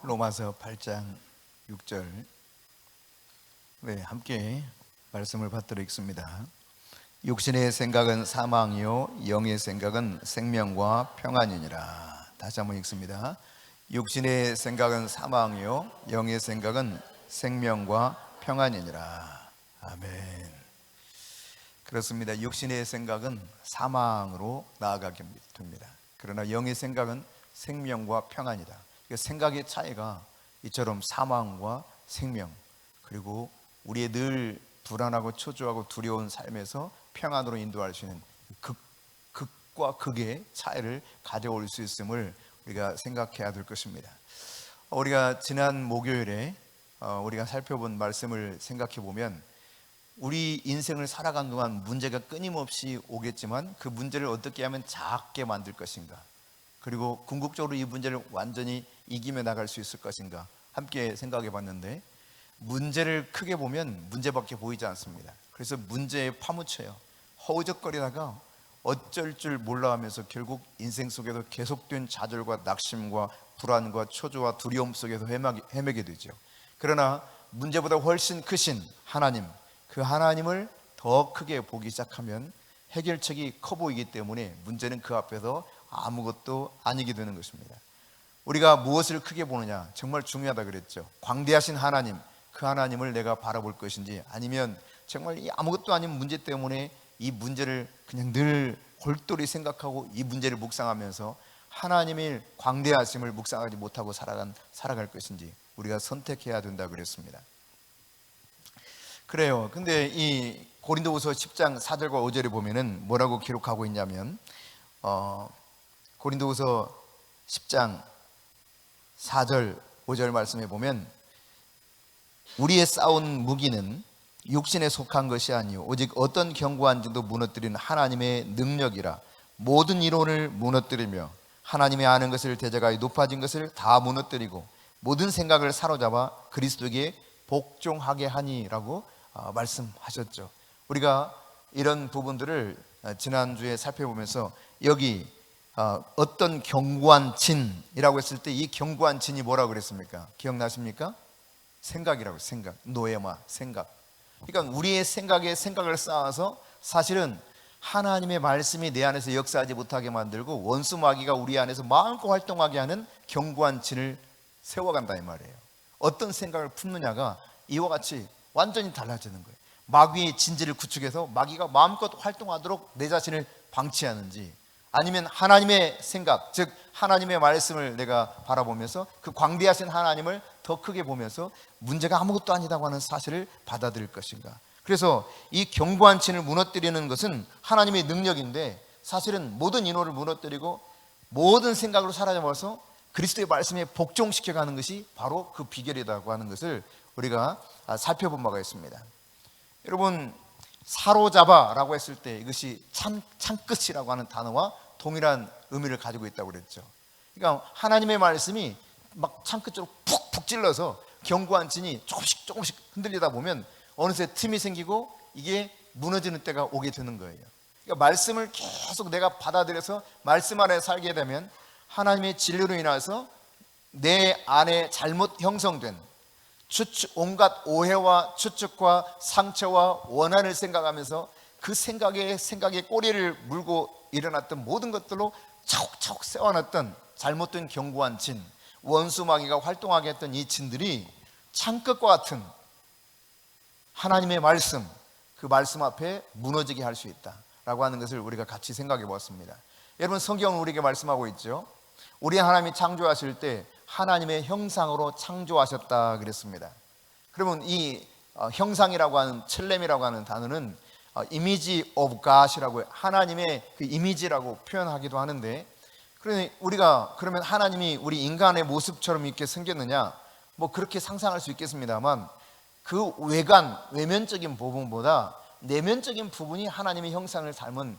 로마서 8장 6절 함께 말씀을 받들어 읽습니다. 육신의 생각은 사망이요 영의 생각은 생명과 평안이니라. 다시 한번 읽습니다. 육신의 생각은 사망이요 영의 생각은 생명과 평안이니라. 아멘. 그렇습니다. 육신의 생각은 사망으로 나아가게 됩니다. 그러나 영의 생각은 생명과 평안이다. 생각의 차이가 이처럼 사망과 생명, 그리고 우리의 늘 불안하고 초조하고 두려운 삶에서 평안으로 인도할 수 있는 극과 극의 차이를 가져올 수 있음을 우리가 생각해야 될 것입니다. 우리가 지난 목요일에 우리가 살펴본 말씀을 생각해 보면 우리 인생을 살아가는 동안 문제가 끊임없이 오겠지만 그 문제를 어떻게 하면 작게 만들 것인가, 그리고 궁극적으로 이 문제를 완전히 이기며 나갈 수 있을 것인가 함께 생각해 봤는데, 문제를 크게 보면 문제밖에 보이지 않습니다. 그래서 문제에 파묻혀요. 허우적거리다가 어쩔 줄 몰라 하면서 결국 인생 속에서 계속된 좌절과 낙심과 불안과 초조와 두려움 속에서 헤매게 되죠. 그러나 문제보다 훨씬 크신 하나님, 그 하나님을 더 크게 보기 시작하면 해결책이 커 보이기 때문에 문제는 그 앞에서 아무것도 아니게 되는 것입니다. 우리가 무엇을 크게 보느냐, 정말 중요하다 그랬죠. 광대하신 하나님, 그 하나님을 내가 바라볼 것인지, 아니면 정말 이 아무것도 아닌 문제 때문에 이 문제를 그냥 늘 골똘히 생각하고 이 문제를 묵상하면서 하나님의 광대하심을 묵상하지 못하고 살아갈 것인지 우리가 선택해야 된다 그랬습니다. 그래요. 근데 이 고린도후서 10장 4절과 5절에 보면은 뭐라고 기록하고 있냐면, 고린도후서 10장 4절 5절 말씀에 보면, 우리의 싸운 무기는 육신에 속한 것이 아니요 오직 어떤 견고한지도 무너뜨리는 하나님의 능력이라. 모든 이론을 무너뜨리며 하나님의 아는 것을 대적하여 높아진 것을 다 무너뜨리고 모든 생각을 사로잡아 그리스도에게 복종하게 하니라고 말씀하셨죠. 우리가 이런 부분들을 지난주에 살펴보면서 여기 어떤 견고한 진이라고 했을 때 이 견고한 진이 뭐라고 그랬습니까? 기억나십니까? 생각이라고. 생각, 노예마, 생각. 그러니까 우리의 생각을 쌓아서 사실은 하나님의 말씀이 내 안에서 역사하지 못하게 만들고 원수 마귀가 우리 안에서 마음껏 활동하게 하는 견고한 진을 세워간다 이 말이에요. 어떤 생각을 품느냐가 이와 같이 완전히 달라지는 거예요. 마귀의 진지를 구축해서 마귀가 마음껏 활동하도록 내 자신을 방치하는지, 아니면 하나님의 생각, 즉 하나님의 말씀을 내가 바라보면서 그 광대하신 하나님을 더 크게 보면서 문제가 아무것도 아니다고 하는 사실을 받아들일 것인가. 그래서 이 견고한 진을 무너뜨리는 것은 하나님의 능력인데, 사실은 모든 인호를 무너뜨리고 모든 생각으로 사라져버려서 그리스도의 말씀에 복종시켜가는 것이 바로 그 비결이라고 하는 것을 우리가 살펴본 바가 있습니다. 여러분, 사로잡아라고 했을 때 이것이 창끝이라고 하는 단어와 동일한 의미를 가지고 있다고 그랬죠. 그러니까 하나님의 말씀이 막 창끝으로 푹푹 찔러서 견고한 진이 조금씩 흔들리다 보면 어느새 틈이 생기고 이게 무너지는 때가 오게 되는 거예요. 그러니까 말씀을 계속 내가 받아들여서 말씀 안에 살게 되면 하나님의 진리로 인해서 내 안에 잘못 형성된 온갖 오해와 추측과 상처와 원한을 생각하면서 그 생각에 꼬리를 물고 일어났던 모든 것들로 차곡차곡 세워놨던 잘못된 견고한 진, 원수 마귀가 활동하게 했던 이 진들이 창끝과 같은 하나님의 말씀, 그 말씀 앞에 무너지게 할 수 있다라고 하는 것을 우리가 같이 생각해 보았습니다. 여러분, 성경은 우리에게 말씀하고 있죠. 우리 하나님이 창조하실 때 하나님의 형상으로 창조하셨다 그랬습니다. 그러면 이 형상이라고 하는, 첼렘이라고 하는 단어는 이미지 오브 갓이라고, 하나님의 그 이미지라고 표현하기도 하는데, 그러면 하나님이 우리 인간의 모습처럼 이렇게 생겼느냐, 뭐 그렇게 상상할 수 있겠습니다만, 그 외면적인 부분보다 내면적인 부분이 하나님의 형상을 닮은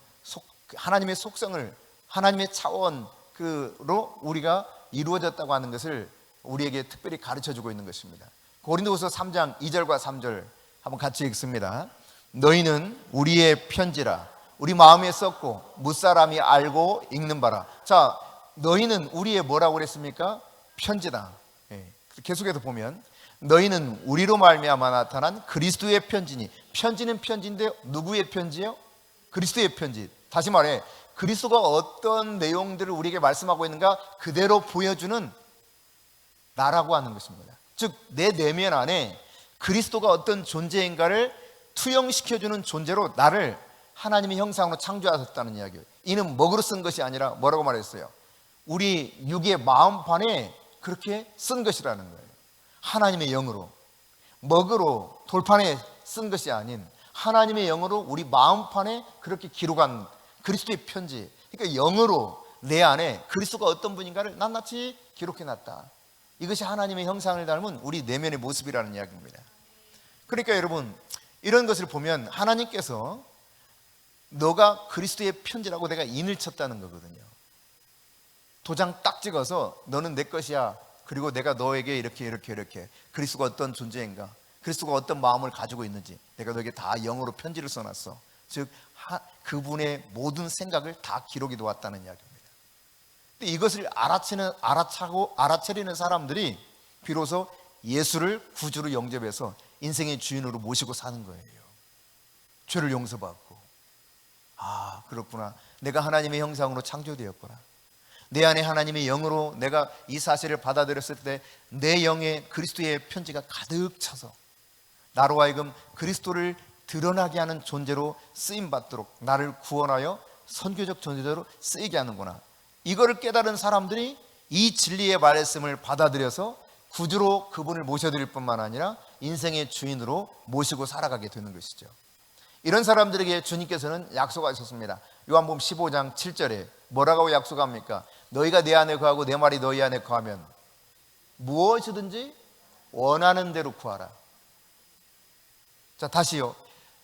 하나님의 속성을, 하나님의 차원으로 우리가 이루어졌다고 하는 것을 우리에게 특별히 가르쳐주고 있는 것입니다. 고린도후서 3장 2절과 3절 한번 같이 읽습니다. 너희는 우리의 편지라 우리 마음에 썼고 무사람이 알고 읽는 바라. 자, 너희는 우리의 뭐라고 그랬습니까? 편지다. 계속해서 보면 너희는 우리로 말미암아 나타난 그리스도의 편지니, 편지는 편지인데 누구의 편지예요? 그리스도의 편지. 다시 말해 그리스도가 어떤 내용들을 우리에게 말씀하고 있는가 그대로 보여주는 나라고 하는 것입니다. 즉 내 내면 안에 그리스도가 어떤 존재인가를 투영시켜주는 존재로 나를 하나님의 형상으로 창조하셨다는 이야기예요. 이는 먹으로 쓴 것이 아니라 뭐라고 말했어요? 우리 육의 마음판에 그렇게 쓴 것이라는 거예요. 하나님의 영으로, 먹으로 돌판에 쓴 것이 아닌 하나님의 영으로 우리 마음판에 그렇게 기록한 그리스도의 편지. 그러니까 영으로 내 안에 그리스도가 어떤 분인가를 낱낱이 기록해놨다. 이것이 하나님의 형상을 닮은 우리 내면의 모습이라는 이야기입니다. 그러니까 여러분 이런 것을 보면 하나님께서 너가 그리스도의 편지라고 내가 인을 쳤다는 거거든요. 도장 딱 찍어서 너는 내 것이야. 그리고 내가 너에게 이렇게 그리스도가 어떤 존재인가, 그리스도가 어떤 마음을 가지고 있는지 내가 너에게 다 영어로 편지를 써놨어. 즉 그분의 모든 생각을 다 기록해 놓았다는 이야기입니다. 근데 이것을 알아차리는 사람들이 비로소 예수를 구주로 영접해서 인생의 주인으로 모시고 사는 거예요. 죄를 용서받고, 아 그렇구나, 내가 하나님의 형상으로 창조되었구나, 내 안에 하나님의 영으로 내가 이 사실을 받아들였을 때 내 영에 그리스도의 편지가 가득 차서 나로 하여금 그리스도를 드러나게 하는 존재로 쓰임받도록 나를 구원하여 선교적 존재로 쓰이게 하는구나. 이거를 깨달은 사람들이 이 진리의 말씀을 받아들여서 구주로 그분을 모셔드릴 뿐만 아니라 인생의 주인으로 모시고 살아가게 되는 것이죠. 이런 사람들에게 주님께서는 약속하셨습니다. 요한복음 15장 7절에 뭐라고 약속합니까? 너희가 내 안에 거하고 내 말이 너희 안에 거하면 무엇이든지 원하는 대로 구하라. 자, 다시요.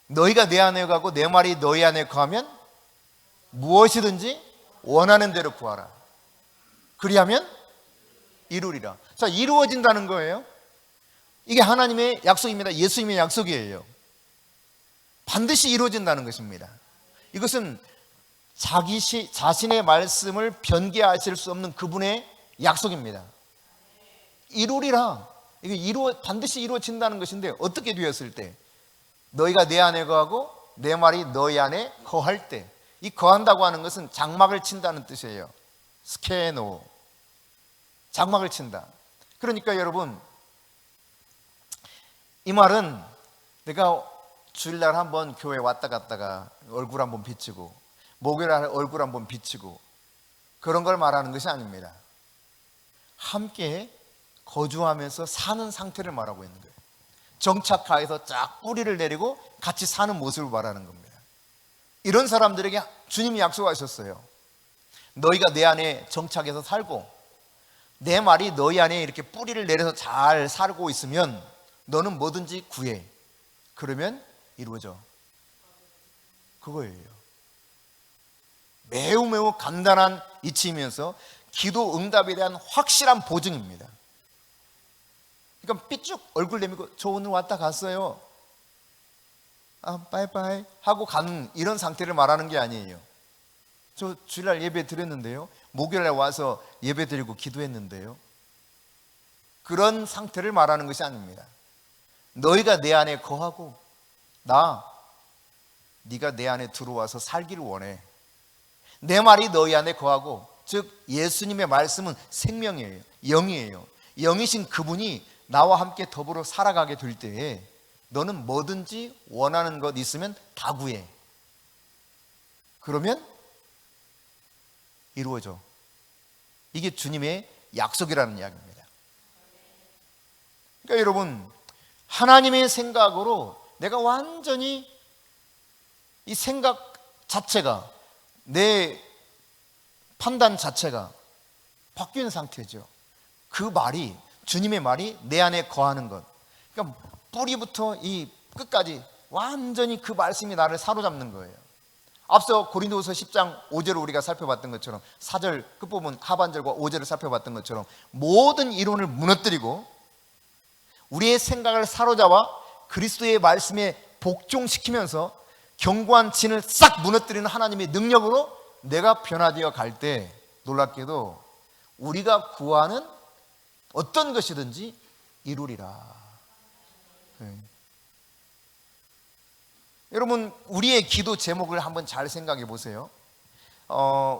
너희가 내 안에 거하고 내 말이 너희 안에 거하면 무엇이든지 원하는 대로 구하라. 그리하면 이루리라. 자, 이루어진다는 거예요. 이게 하나님의 약속입니다. 예수님의 약속이에요. 반드시 이루어진다는 것입니다. 이것은 자신의 말씀을 변개하실 수 없는 그분의 약속입니다. 이루리라. 이게 반드시 이루어진다는 것인데 어떻게 되었을 때? 너희가 내 안에 거하고 내 말이 너희 안에 거할 때. 이 거한다고 하는 것은 장막을 친다는 뜻이에요. 스케노, 장막을 친다. 그러니까 여러분, 이 말은 내가 주일날 한번 교회 왔다 갔다가 얼굴 한번 비치고 목요일날 얼굴 한번 비치고 그런 걸 말하는 것이 아닙니다. 함께 거주하면서 사는 상태를 말하고 있는 거예요. 정착하여서 쫙 뿌리를 내리고 같이 사는 모습을 말하는 겁니다. 이런 사람들에게 주님이 약속하셨어요. 너희가 내 안에 정착해서 살고 내 말이 너희 안에 이렇게 뿌리를 내려서 잘 살고 있으면 너는 뭐든지 구해. 그러면 이루어져. 그거예요. 매우 간단한 이치이면서 기도 응답에 대한 확실한 보증입니다. 그러니까 삐쭉 얼굴 내밀고 저 오늘 왔다 갔어요. 아 빠이빠이 하고 가는 이런 상태를 말하는 게 아니에요. 저 주일날 예배 드렸는데요. 목요일날 와서 예배 드리고 기도했는데요. 그런 상태를 말하는 것이 아닙니다. 너희가 내 안에 거하고 네가 내 안에 들어와서 살기를 원해. 내 말이 너희 안에 거하고, 즉 예수님의 말씀은 생명이에요. 영이에요. 영이신 그분이 나와 함께 더불어 살아가게 될 때에 너는 뭐든지 원하는 것 있으면 다 구해. 그러면 이루어져. 이게 주님의 약속이라는 이야기입니다. 그러니까 여러분, 하나님의 생각으로 내가 완전히 이 생각 자체가, 내 판단 자체가 바뀐 상태죠. 그 말이, 주님의 말이 내 안에 거하는 것. 그러니까 뿌리부터 이 끝까지 완전히 그 말씀이 나를 사로잡는 거예요. 앞서 고린도후서 10장 5절을 우리가 살펴봤던 것처럼, 4절 끝부분 하반절과 5절을 살펴봤던 것처럼 모든 이론을 무너뜨리고 우리의 생각을 사로잡아 그리스도의 말씀에 복종시키면서 견고한 진을 싹 무너뜨리는 하나님의 능력으로 내가 변화되어 갈 때 놀랍게도 우리가 구하는 어떤 것이든지 이루리라. 네. 여러분, 우리의 기도 제목을 한번 잘 생각해 보세요.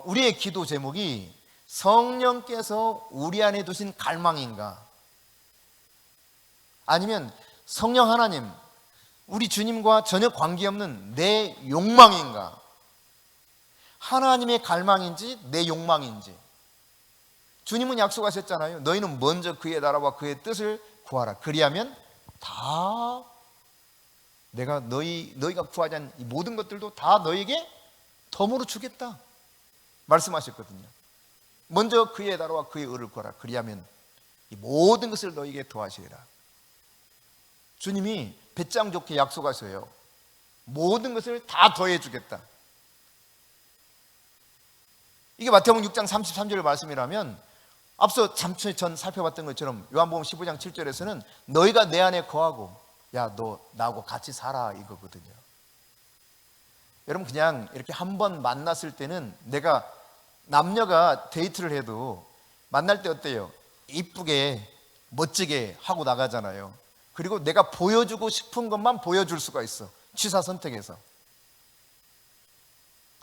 우리의 기도 제목이 성령께서 우리 안에 두신 갈망인가? 아니면 성령 하나님, 우리 주님과 전혀 관계없는 내 욕망인가? 하나님의 갈망인지 내 욕망인지. 주님은 약속하셨잖아요. 너희는 먼저 그의 나라와 그의 뜻을 구하라. 그리하면 다 내가 너희가 구하지 않은 이 모든 것들도 다 너에게 덤으로 주겠다 말씀하셨거든요. 먼저 그의 나라와 그의 의를 구하라. 그리하면 이 모든 것을 너에게 더하시리라. 주님이 배짱 좋게 약속하셔요. 모든 것을 다 더해 주겠다. 이게 마태복음 6장 33절 말씀이라면 앞서 잠시 전 살펴봤던 것처럼 요한복음 15장 7절에서는 너희가 내 안에 거하고 야, 너 나하고 같이 살아 이거거든요. 여러분, 그냥 이렇게 한번 만났을 때는 내가 남녀가 데이트를 해도 만날 때 어때요? 이쁘게 멋지게 하고 나가잖아요. 그리고 내가 보여주고 싶은 것만 보여줄 수가 있어. 취사 선택해서.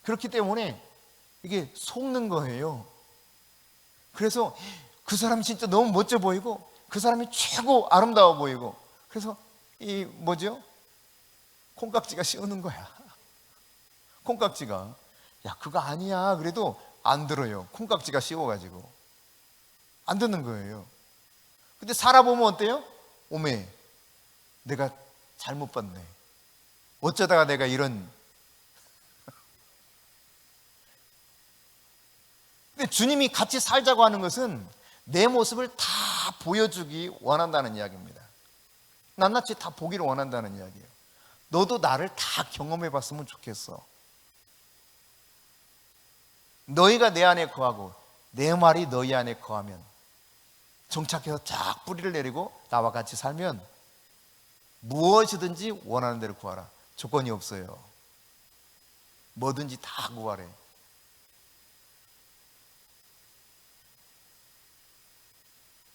그렇기 때문에 이게 속는 거예요. 그래서 그 사람이 진짜 너무 멋져 보이고 그 사람이 최고 아름다워 보이고 그래서 이 뭐죠? 콩깍지가 씌우는 거야. 콩깍지가 야 그거 아니야 그래도 안 들어요. 콩깍지가 씌워가지고 안 듣는 거예요. 근데 살아보면 어때요? 오메 내가 잘못 봤네. 어쩌다가 내가 이런. 근데 주님이 같이 살자고 하는 것은 내 모습을 다 보여주기 원한다는 이야기입니다. 낱낱이 다 보기를 원한다는 이야기예요. 너도 나를 다 경험해 봤으면 좋겠어. 너희가 내 안에 거하고 내 말이 너희 안에 거하면 정착해서 쫙 뿌리를 내리고 나와 같이 살면 무엇이든지 원하는 대로 구하라. 조건이 없어요. 뭐든지 다 구하래.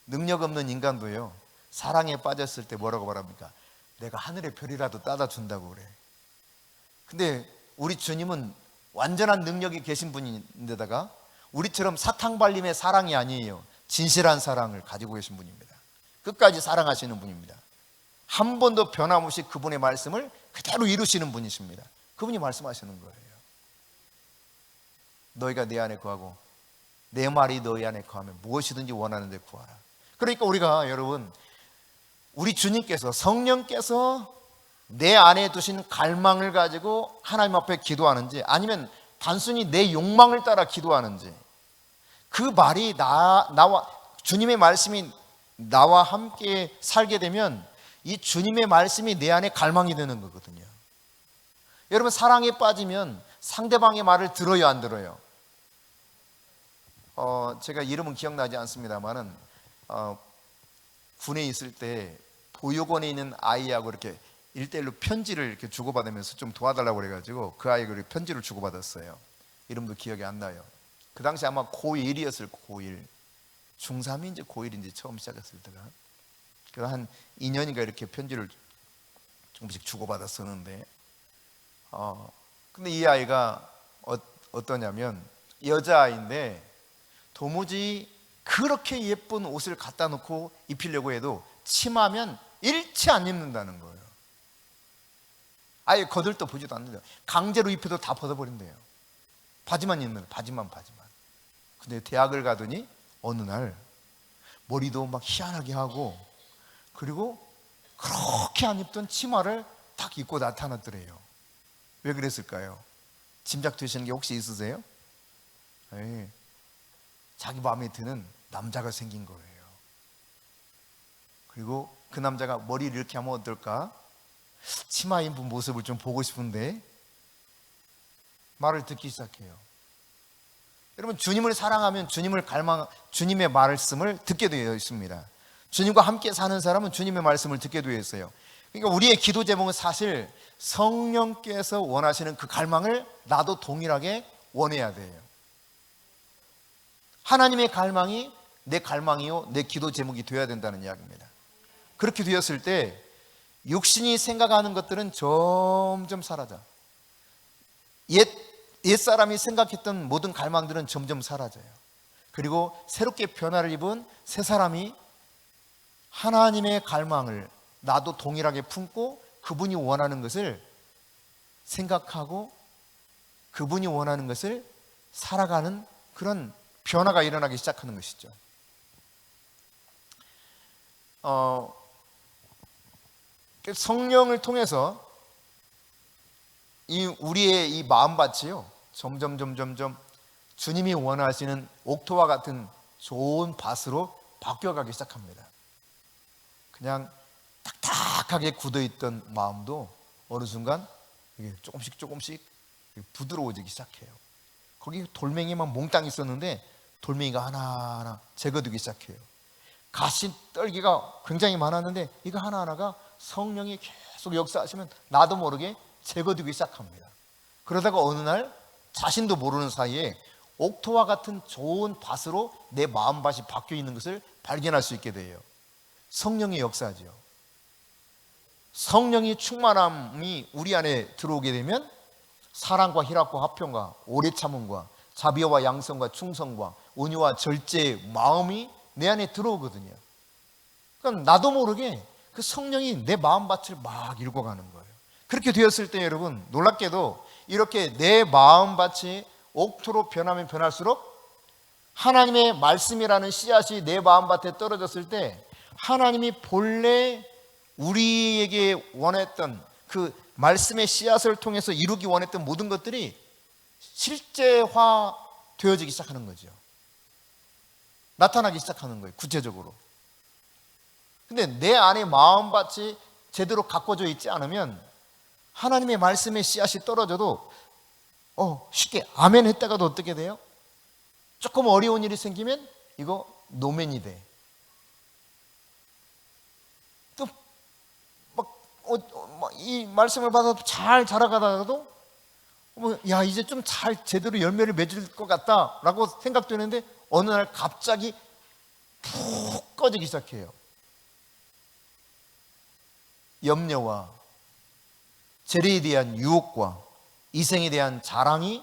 능력 없는 인간도요 사랑에 빠졌을 때 뭐라고 말합니까? 내가 하늘의 별이라도 따다 준다고 그래. 근데 우리 주님은 완전한 능력이 계신 분인데다가 우리처럼 사탕발림의 사랑이 아니에요. 진실한 사랑을 가지고 계신 분입니다. 끝까지 사랑하시는 분입니다. 한 번도 변함없이 그분의 말씀을 그대로 이루시는 분이십니다. 그분이 말씀하시는 거예요. 너희가 내 안에 거하고 내 말이 너희 안에 거하면 무엇이든지 원하는 데 구하라. 그러니까 우리가 여러분 우리 주님께서 성령께서 내 안에 두신 갈망을 가지고 하나님 앞에 기도하는지 아니면 단순히 내 욕망을 따라 기도하는지 그 말이 나와 주님의 말씀이 나와 함께 살게 되면 이 주님의 말씀이 내 안에 갈망이 되는 거거든요. 여러분 사랑에 빠지면 상대방의 말을 들어요 안 들어요? 제가 이름은 기억나지 않습니다만은 군에 있을 때 보육원에 있는 아이하고 이렇게 1대1로 편지를 이렇게 주고받으면서 좀 도와달라고 그래가지고 그 아이가 편지를 주고받았어요. 이름도 기억이 안 나요. 그 당시 아마 고1이었을 고1 중3인지 고1인지 처음 시작했을 때가 그래서 한 2년인가 이렇게 편지를 조금씩 주고받았었는데 근데 이 아이가 어떠냐면 여자아이인데 도무지 그렇게 예쁜 옷을 갖다 놓고 입히려고 해도 치마면 일치 안 입는다는 거예요. 아예 거들떠 보지도 않는데요. 강제로 입혀도 다 벗어버린대요. 바지만 입는 거예요. 바지만. 근데 대학을 가더니 어느 날 머리도 막 희한하게 하고 그리고 그렇게 안 입던 치마를 딱 입고 나타났더래요. 왜 그랬을까요? 짐작되시는 게 혹시 있으세요? 네. 자기 마음에 드는 남자가 생긴 거예요. 그리고 그 남자가 머리를 이렇게 하면 어떨까? 치마 입은 모습을 좀 보고 싶은데 말을 듣기 시작해요. 여러분 주님을 사랑하면 주님의 말씀을 듣게 되어 있습니다. 주님과 함께 사는 사람은 주님의 말씀을 듣게 되어 있어요. 그러니까 우리의 기도 제목은 사실 성령께서 원하시는 그 갈망을 나도 동일하게 원해야 돼요. 하나님의 갈망이 내 갈망이요 내 기도 제목이 되어야 된다는 이야기입니다. 그렇게 되었을 때 육신이 생각하는 것들은 점점 사라져. 옛사람이 생각했던 모든 갈망들은 점점 사라져요. 그리고 새롭게 변화를 입은 새 사람이 하나님의 갈망을 나도 동일하게 품고 그분이 원하는 것을 생각하고 그분이 원하는 것을 살아가는 그런 변화가 일어나기 시작하는 것이죠. 성령을 통해서 우리의 이 마음밭이요, 점점 주님이 원하시는 옥토와 같은 좋은 밭으로 바뀌어가기 시작합니다. 그냥 딱딱하게 굳어있던 마음도 어느 순간 이게 조금씩 부드러워지기 시작해요. 거기 돌멩이만 몽땅 있었는데 돌멩이가 하나하나 제거되기 시작해요. 가시 떨기가 굉장히 많았는데 이거 하나하나가 성령이 계속 역사하시면 나도 모르게 제거되기 시작합니다. 그러다가 어느 날 자신도 모르는 사이에 옥토와 같은 좋은 밭으로 내 마음밭이 바뀌어 있는 것을 발견할 수 있게 돼요. 성령의 역사지요. 성령이 충만함이 우리 안에 들어오게 되면 사랑과 희락과 화평과 오래 참음과 자비와 양성과 충성과 온유와 절제의 마음이 내 안에 들어오거든요. 그럼 나도 모르게 그 성령이 내 마음밭을 막 읽어가는 거예요. 그렇게 되었을 때 여러분, 놀랍게도 이렇게 내 마음밭이 옥토로 변하면 변할수록 하나님의 말씀이라는 씨앗이 내 마음밭에 떨어졌을 때 하나님이 본래 우리에게 원했던 그 말씀의 씨앗을 통해서 이루기 원했던 모든 것들이 실제화 되어지기 시작하는 거죠. 나타나기 시작하는 거예요, 구체적으로. 근데 내 안에 마음밭이 제대로 가꿔져 있지 않으면 하나님의 말씀의 씨앗이 떨어져도 쉽게 아멘 했다가도 어떻게 돼요? 조금 어려운 일이 생기면 이거 노멘이 돼. 또 이 말씀을 받아서 잘 자라가다가도 야 이제 좀 잘 제대로 열매를 맺을 것 같다라고 생각되는데 어느 날 갑자기 푹 꺼지기 시작해요. 염려와 재리에 대한 유혹과 이생에 대한 자랑이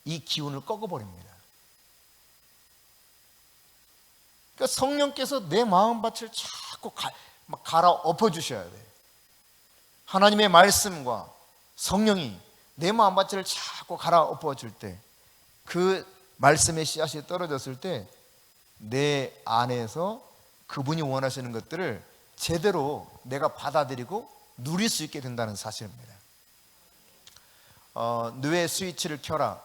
이 기운을 꺾어버립니다. 그러니까 성령께서 내 마음밭을 자꾸 갈아 엎어주셔야 돼요. 하나님의 말씀과 성령이 내 마음밭을 자꾸 갈아 엎어줄 때, 그 말씀의 씨앗이 떨어졌을 때 내 안에서 그분이 원하시는 것들을 제대로 내가 받아들이고 누릴 수 있게 된다는 사실입니다. 뇌의 스위치를 켜라,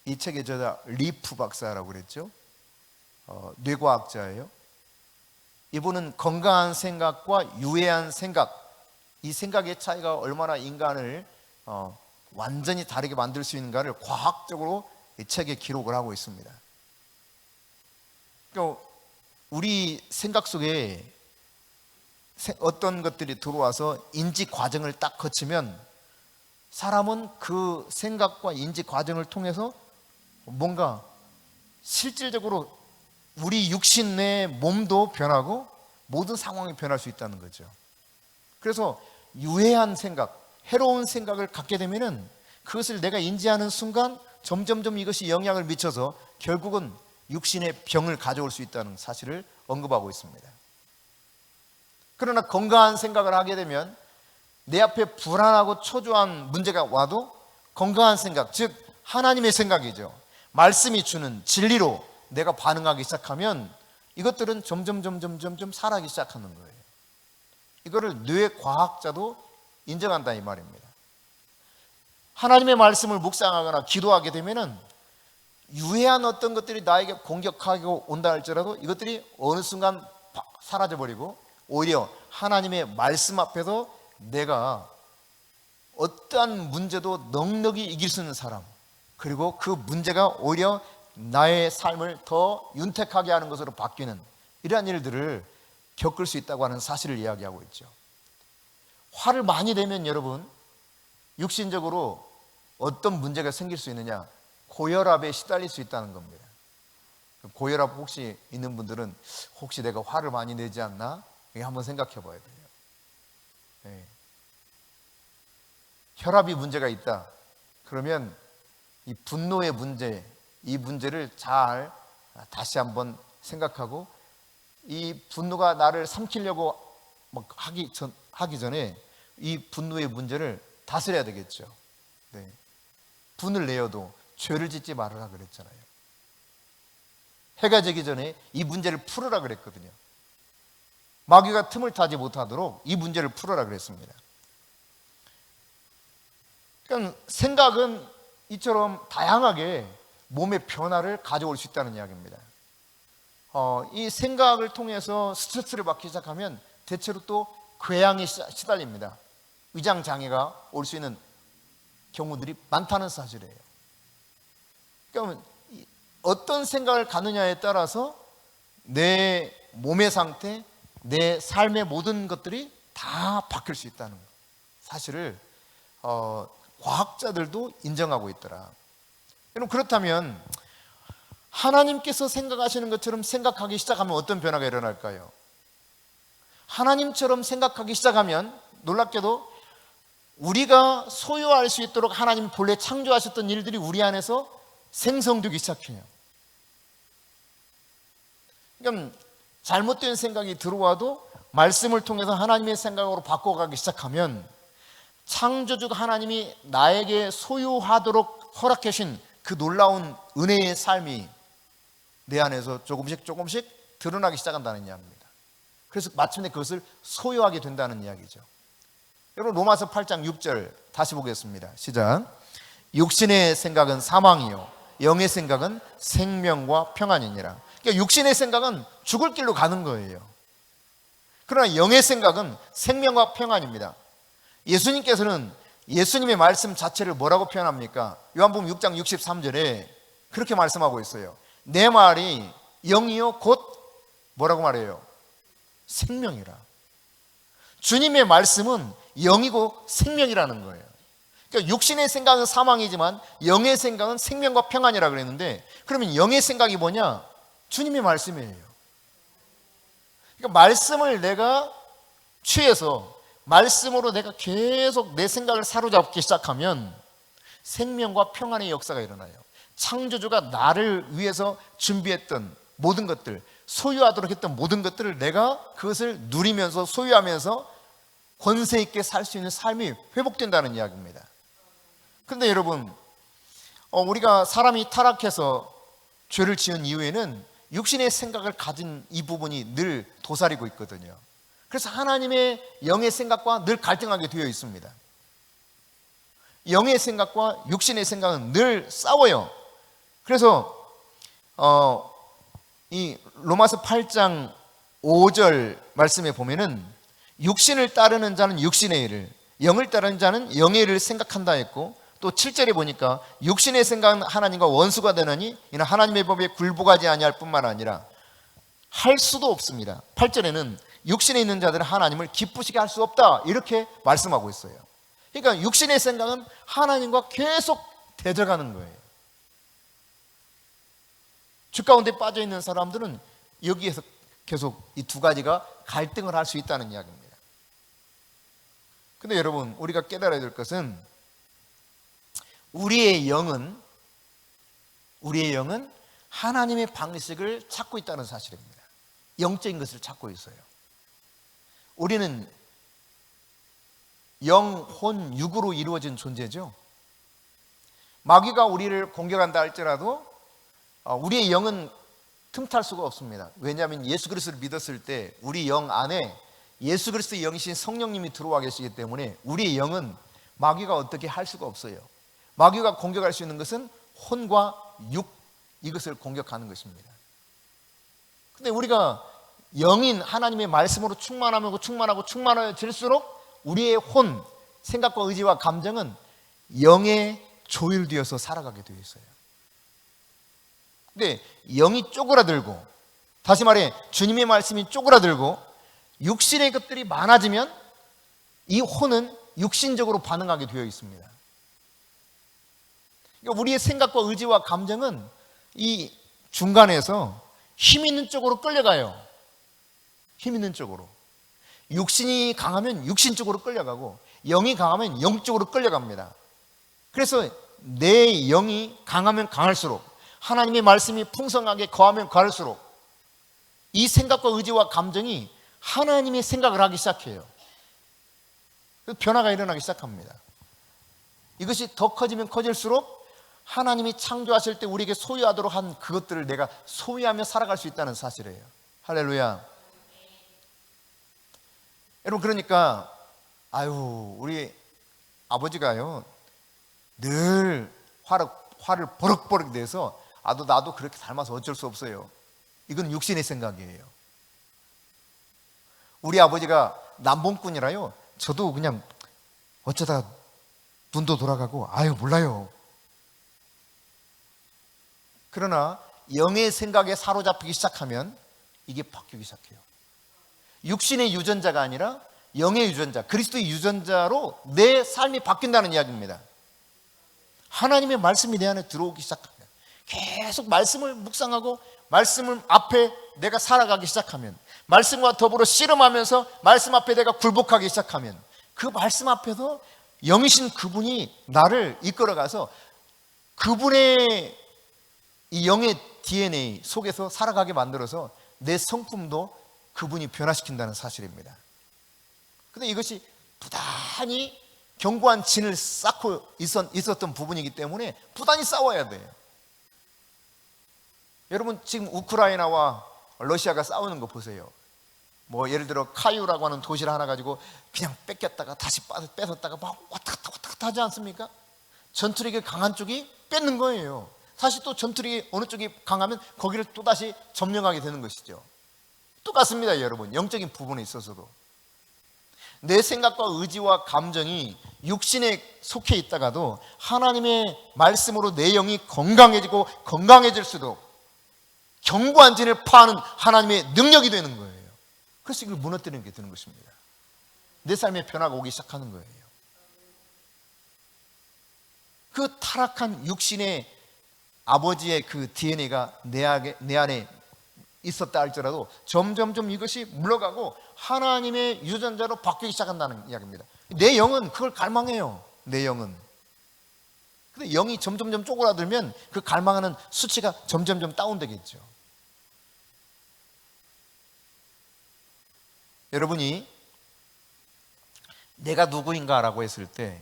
이 책의 저자 리프 박사라고 그랬죠. 뇌과학자예요. 이분은 건강한 생각과 유해한 생각, 이 생각의 차이가 얼마나 인간을 완전히 다르게 만들 수 있는가를 과학적으로 이 책에 기록을 하고 있습니다. 그러니까 우리 생각 속에 어떤 것들이 들어와서 인지 과정을 딱 거치면 사람은 그 생각과 인지 과정을 통해서 뭔가 실질적으로 우리 육신 내 몸도 변하고 모든 상황이 변할 수 있다는 거죠. 그래서 유해한 생각, 해로운 생각을 갖게 되면은 그것을 내가 인지하는 순간 점점 이것이 영향을 미쳐서 결국은 육신의 병을 가져올 수 있다는 사실을 언급하고 있습니다. 그러나 건강한 생각을 하게 되면 내 앞에 불안하고 초조한 문제가 와도 건강한 생각, 즉 하나님의 생각이죠. 말씀이 주는 진리로 내가 반응하기 시작하면 이것들은 점점 살아가기 시작하는 거예요. 이거를 뇌과학자도 인정한다 이 말입니다. 하나님의 말씀을 묵상하거나 기도하게 되면은 유해한 어떤 것들이 나에게 공격하고 온다 할지라도 이것들이 어느 순간 사라져버리고 오히려 하나님의 말씀 앞에서 내가 어떠한 문제도 넉넉히 이길 수 있는 사람, 그리고 그 문제가 오히려 나의 삶을 더 윤택하게 하는 것으로 바뀌는 이러한 일들을 겪을 수 있다고 하는 사실을 이야기하고 있죠. 화를 많이 내면 여러분 육신적으로 어떤 문제가 생길 수 있느냐? 고혈압에 시달릴 수 있다는 겁니다. 고혈압 혹시 있는 분들은 혹시 내가 화를 많이 내지 않나? 이게 한번 생각해 봐야 돼요. 네. 혈압이 문제가 있다. 그러면 이 분노의 문제, 이 문제를 잘 다시 한번 생각하고, 이 분노가 나를 삼키려고 막 하기 전에 이 분노의 문제를 다스려야 되겠죠. 네. 분을 내어도 죄를 짓지 말아라 그랬잖아요. 해가 지기 전에 이 문제를 풀으라 그랬거든요. 마귀가 틈을 타지 못하도록 이 문제를 풀어라 그랬습니다. 그러니까 생각은 이처럼 다양하게 몸의 변화를 가져올 수 있다는 이야기입니다. 이 생각을 통해서 스트레스를 받기 시작하면 대체로 또 궤양에 시달립니다. 위장 장애가 올 수 있는 경우들이 많다는 사실이에요. 그러니까 어떤 생각을 갖느냐에 따라서 내 몸의 상태, 내 삶의 모든 것들이 다 바뀔 수 있다는 사실을 과학자들도 인정하고 있더라. 여러분, 그렇다면 하나님께서 생각하시는 것처럼 생각하기 시작하면 어떤 변화가 일어날까요? 하나님처럼 생각하기 시작하면 놀랍게도 우리가 소유할 수 있도록 하나님 본래 창조하셨던 일들이 우리 안에서 생성되기 시작해요. 그러니까 잘못된 생각이 들어와도 말씀을 통해서 하나님의 생각으로 바꿔가기 시작하면 창조주 하나님이 나에게 소유하도록 허락해 주신 그 놀라운 은혜의 삶이 내 안에서 조금씩 드러나기 시작한다는 이야기입니다. 그래서 마침내 그것을 소유하게 된다는 이야기죠. 여러분, 로마서 8장 6절 다시 보겠습니다. 시작. 육신의 생각은 사망이요 영의 생각은 생명과 평안이니라. 그러니까 육신의 생각은 죽을 길로 가는 거예요. 그러나 영의 생각은 생명과 평안입니다. 예수님께서는 예수님의 말씀 자체를 뭐라고 표현합니까? 요한복음 6장 63절에 그렇게 말씀하고 있어요. 내 말이 영이요 곧 뭐라고 말해요? 생명이라. 주님의 말씀은 영이고 생명이라는 거예요. 그러니까 육신의 생각은 사망이지만 영의 생각은 생명과 평안이라 그랬는데, 그러면 영의 생각이 뭐냐? 주님의 말씀이에요. 그러니까 말씀을 내가 취해서 말씀으로 내가 계속 내 생각을 사로잡기 시작하면 생명과 평안의 역사가 일어나요. 창조주가 나를 위해서 준비했던 모든 것들, 소유하도록 했던 모든 것들을 내가 그것을 누리면서 소유하면서 권세 있게 살 수 있는 삶이 회복된다는 이야기입니다. 그런데 여러분, 우리가 사람이 타락해서 죄를 지은 이후에는 육신의 생각을 가진 이 부분이 늘 도사리고 있거든요. 그래서 하나님의 영의 생각과 늘 갈등하게 되어 있습니다. 영의 생각과 육신의 생각은 늘 싸워요. 그래서 이 로마서 8장 5절 말씀에 보면은 육신을 따르는 자는 육신의 일을, 영을 따르는 자는 영의 일을 생각한다 했고, 또 7절에 보니까 육신의 생각은 하나님과 원수가 되느니 이는 하나님의 법에 굴복하지 아니할 뿐만 아니라 할 수도 없습니다. 8절에는 육신에 있는 자들은 하나님을 기쁘시게 할 수 없다, 이렇게 말씀하고 있어요. 그러니까 육신의 생각은 하나님과 계속 대적하는 거예요. 주 가운데 빠져 있는 사람들은 여기에서 계속 이 두 가지가 갈등을 할 수 있다는 이야기입니다. 근데 여러분, 우리가 깨달아야 될 것은 우리의 영은 하나님의 방식을 찾고 있다는 사실입니다. 영적인 것을 찾고 있어요. 우리는 영, 혼, 육으로 이루어진 존재죠. 마귀가 우리를 공격한다 할지라도 우리의 영은 틈탈 수가 없습니다. 왜냐하면 예수 그리스도를 믿었을 때 우리 영 안에 예수 그리스도의 영이신 성령님이 들어와 계시기 때문에 우리의 영은 마귀가 어떻게 할 수가 없어요. 마귀가 공격할 수 있는 것은 혼과 육, 이것을 공격하는 것입니다. 근데 우리가 영인 하나님의 말씀으로 충만해질수록 우리의 혼, 생각과 의지와 감정은 영에 조율되어서 살아가게 되어 있어요. 근데 영이 쪼그라들고, 다시 말해 주님의 말씀이 쪼그라들고 육신의 것들이 많아지면 이 혼은 육신적으로 반응하게 되어 있습니다. 그러니까 우리의 생각과 의지와 감정은 이 중간에서 힘 있는 쪽으로 끌려가요. 힘 있는 쪽으로. 육신이 강하면 육신 쪽으로 끌려가고 영이 강하면 영 쪽으로 끌려갑니다. 그래서 내 영이 강하면 강할수록, 하나님의 말씀이 풍성하게 거하면 거할수록 이 생각과 의지와 감정이 하나님의 생각을 하기 시작해요. 변화가 일어나기 시작합니다. 이것이 더 커지면 커질수록 하나님이 창조하실 때 우리에게 소유하도록 한 그것들을 내가 소유하며 살아갈 수 있다는 사실이에요. 할렐루야. 여러분, 그러니까 우리 아버지가요 늘 화를 버럭버럭 내서 나도 그렇게 닮아서 어쩔 수 없어요. 이건 육신의 생각이에요. 우리 아버지가 남봉꾼이라요, 저도 그냥 어쩌다 눈도 돌아가고 몰라요. 그러나 영의 생각에 사로잡히기 시작하면 이게 바뀌기 시작해요. 육신의 유전자가 아니라 영의 유전자, 그리스도의 유전자로 내 삶이 바뀐다는 이야기입니다. 하나님의 말씀이 내 안에 들어오기 시작합니다. 계속 말씀을 묵상하고 말씀을 앞에 내가 살아가기 시작하면, 말씀과 더불어 씨름하면서 말씀 앞에 내가 굴복하기 시작하면, 그 말씀 앞에서 영이신 그분이 나를 이끌어가서 그분의 이 영의 DNA 속에서 살아가게 만들어서 내 성품도 그분이 변화시킨다는 사실입니다. 그런데 이것이 부단히 견고한 진을 쌓고 있었던 부분이기 때문에 부단히 싸워야 돼요. 여러분, 지금 우크라이나와 러시아가 싸우는 거 보세요. 예를 들어 카유라고 하는 도시를 하나 가지고 그냥 뺏겼다가 다시 뺏었다가 막 왔다 갔다 하지 않습니까? 전투력이 강한 쪽이 뺏는 거예요. 사실 또 전투력이 어느 쪽이 강하면 거기를 또다시 점령하게 되는 것이죠. 똑같습니다, 여러분. 영적인 부분에 있어서도 내 생각과 의지와 감정이 육신에 속해 있다가도 하나님의 말씀으로 내 영이 건강해지고 건강해질수록 견고한 진을 파하는 하나님의 능력이 되는 거예요. 그래서 이걸 무너뜨리는 게 되는 것입니다. 내 삶에 변화가 오기 시작하는 거예요. 그 타락한 육신의 아버지의 그 DNA가 내 안에 있었다 할지라도 점점점 이것이 물러가고 하나님의 유전자로 바뀌기 시작한다는 이야기입니다. 내 영은 그걸 갈망해요. 내 영은. 근데 영이 점점점 쪼그라들면 그 갈망하는 수치가 점점점 다운되겠죠. 여러분이 내가 누구인가라고 했을 때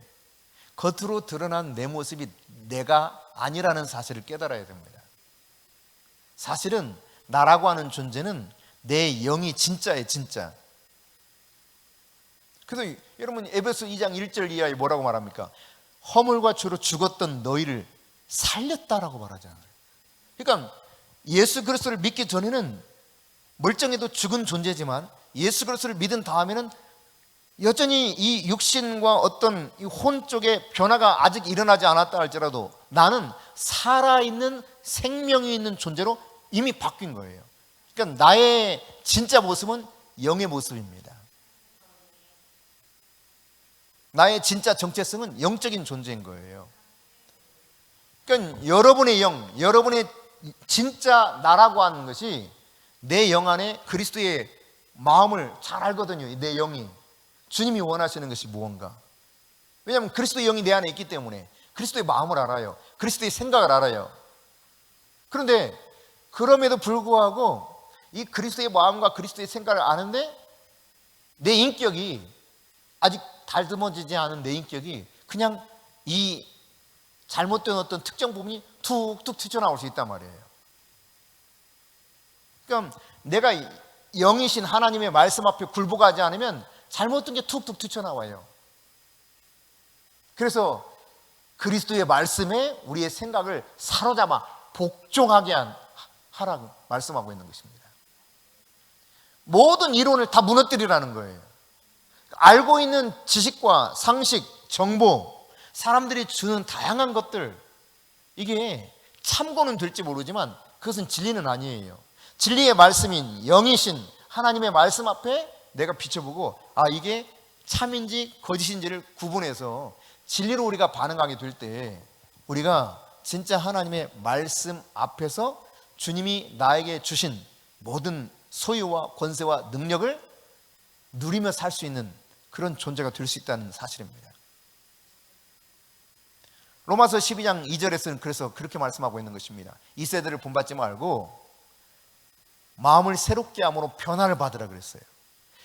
겉으로 드러난 내 모습이 내가 아니라는 사실을 깨달아야 됩니다. 사실은 나라고 하는 존재는 내 영이 진짜예요, 진짜. 그래서 여러분, 에베소 2장 1절 이하에 뭐라고 말합니까? 허물과 죄로 죽었던 너희를 살렸다라고 말하잖아요. 그러니까 예수 그리스도를 믿기 전에는 멀쩡해도 죽은 존재지만 예수 그리스도를 믿은 다음에는 여전히 이 육신과 어떤 이 혼 쪽의 변화가 아직 일어나지 않았다 할지라도 나는 살아있는 생명이 있는 존재로 이미 바뀐 거예요. 그러니까 나의 진짜 모습은 영의 모습입니다. 나의 진짜 정체성은 영적인 존재인 거예요. 그러니까 여러분의 영, 여러분의 진짜 나라고 하는 것이 내 영 안에 그리스도의 마음을 잘 알거든요. 내 영이 주님이 원하시는 것이 무언가. 왜냐하면 그리스도의 영이 내 안에 있기 때문에 그리스도의 마음을 알아요. 그리스도의 생각을 알아요. 그런데 그럼에도 불구하고 이 그리스도의 마음과 그리스도의 생각을 아는데 내 인격이 아직 다듬어지지 않은 내 인격이 그냥 이 잘못된 어떤 특정 부분이 툭툭 튀어나올 수 있단 말이에요. 그러니까 내가 영이신 하나님의 말씀 앞에 굴복하지 않으면 잘못된 게 툭툭 튀어나와요. 그래서 그리스도의 말씀에 우리의 생각을 사로잡아 복종하게 하라고 말씀하고 있는 것입니다. 모든 이론을 다 무너뜨리라는 거예요. 알고 있는 지식과 상식, 정보, 사람들이 주는 다양한 것들, 이게 참고는 될지 모르지만 그것은 진리는 아니에요. 진리의 말씀인 영이신 하나님의 말씀 앞에 내가 비춰보고 이게 참인지 거짓인지를 구분해서 진리로 우리가 반응하게 될 때 우리가 진짜 하나님의 말씀 앞에서 주님이 나에게 주신 모든 소유와 권세와 능력을 누리며 살 수 있는 그런 존재가 될 수 있다는 사실입니다. 로마서 12장 2절에서는 그래서 그렇게 말씀하고 있는 것입니다. 이 세대를 본받지 말고 마음을 새롭게 함으로 변화를 받으라 그랬어요.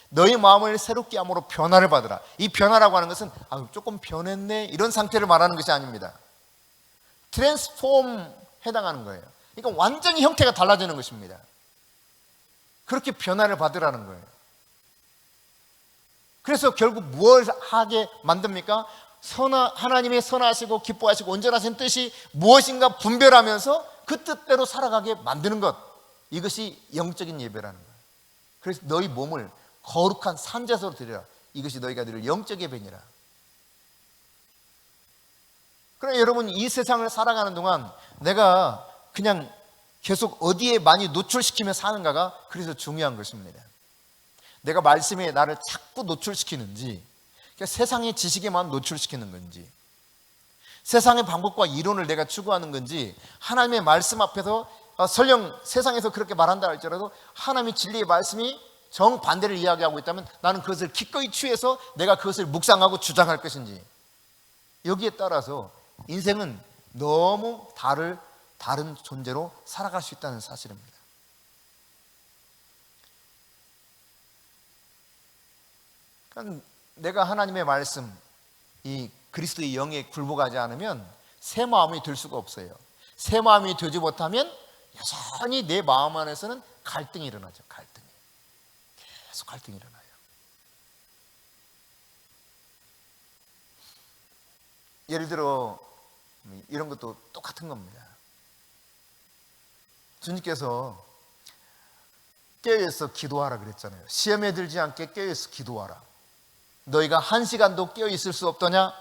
너희 마음을 새롭게 함으로 변화를 받으라. 이 변화라고 하는 것은 조금 변했네 이런 상태를 말하는 것이 아닙니다. 트랜스폼 해당하는 거예요. 그러니까 완전히 형태가 달라지는 것입니다. 그렇게 변화를 받으라는 거예요. 그래서 결국 무엇을 하게 만듭니까? 하나님의 선하시고 기뻐하시고 온전하신 뜻이 무엇인가 분별하면서 그 뜻대로 살아가게 만드는 것, 이것이 영적인 예배라는 거예요. 그래서 너희 몸을 거룩한 산제사로 드리라. 이것이 너희가 드릴 영적 예배니라. 그럼 여러분, 이 세상을 살아가는 동안 내가 그냥 계속 어디에 많이 노출시키며 사는가가 그래서 중요한 것입니다. 내가 말씀에 나를 자꾸 노출시키는지, 그러니까 세상의 지식에만 노출시키는 건지, 세상의 방법과 이론을 내가 추구하는 건지, 하나님의 말씀 앞에서 설령 세상에서 그렇게 말한다 할지라도 하나님의 진리의 말씀이 정반대를 이야기하고 있다면 나는 그것을 기꺼이 취해서 내가 그것을 묵상하고 주장할 것인지, 여기에 따라서 인생은 너무 다른 존재로 살아갈 수 있다는 사실입니다. 그러니까 내가 하나님의 말씀, 이 그리스도의 영에 굴복하지 않으면 새 마음이 될 수가 없어요. 새 마음이 되지 못하면 여전히 내 마음 안에서는 갈등이 일어나죠. 계속 갈등이 일어나요. 예를 들어 이런 것도 똑같은 겁니다. 주님께서 깨어있어 기도하라 그랬잖아요. 시험에 들지 않게 깨어있어 기도하라. 너희가 한 시간도 깨어있을 수 없더냐?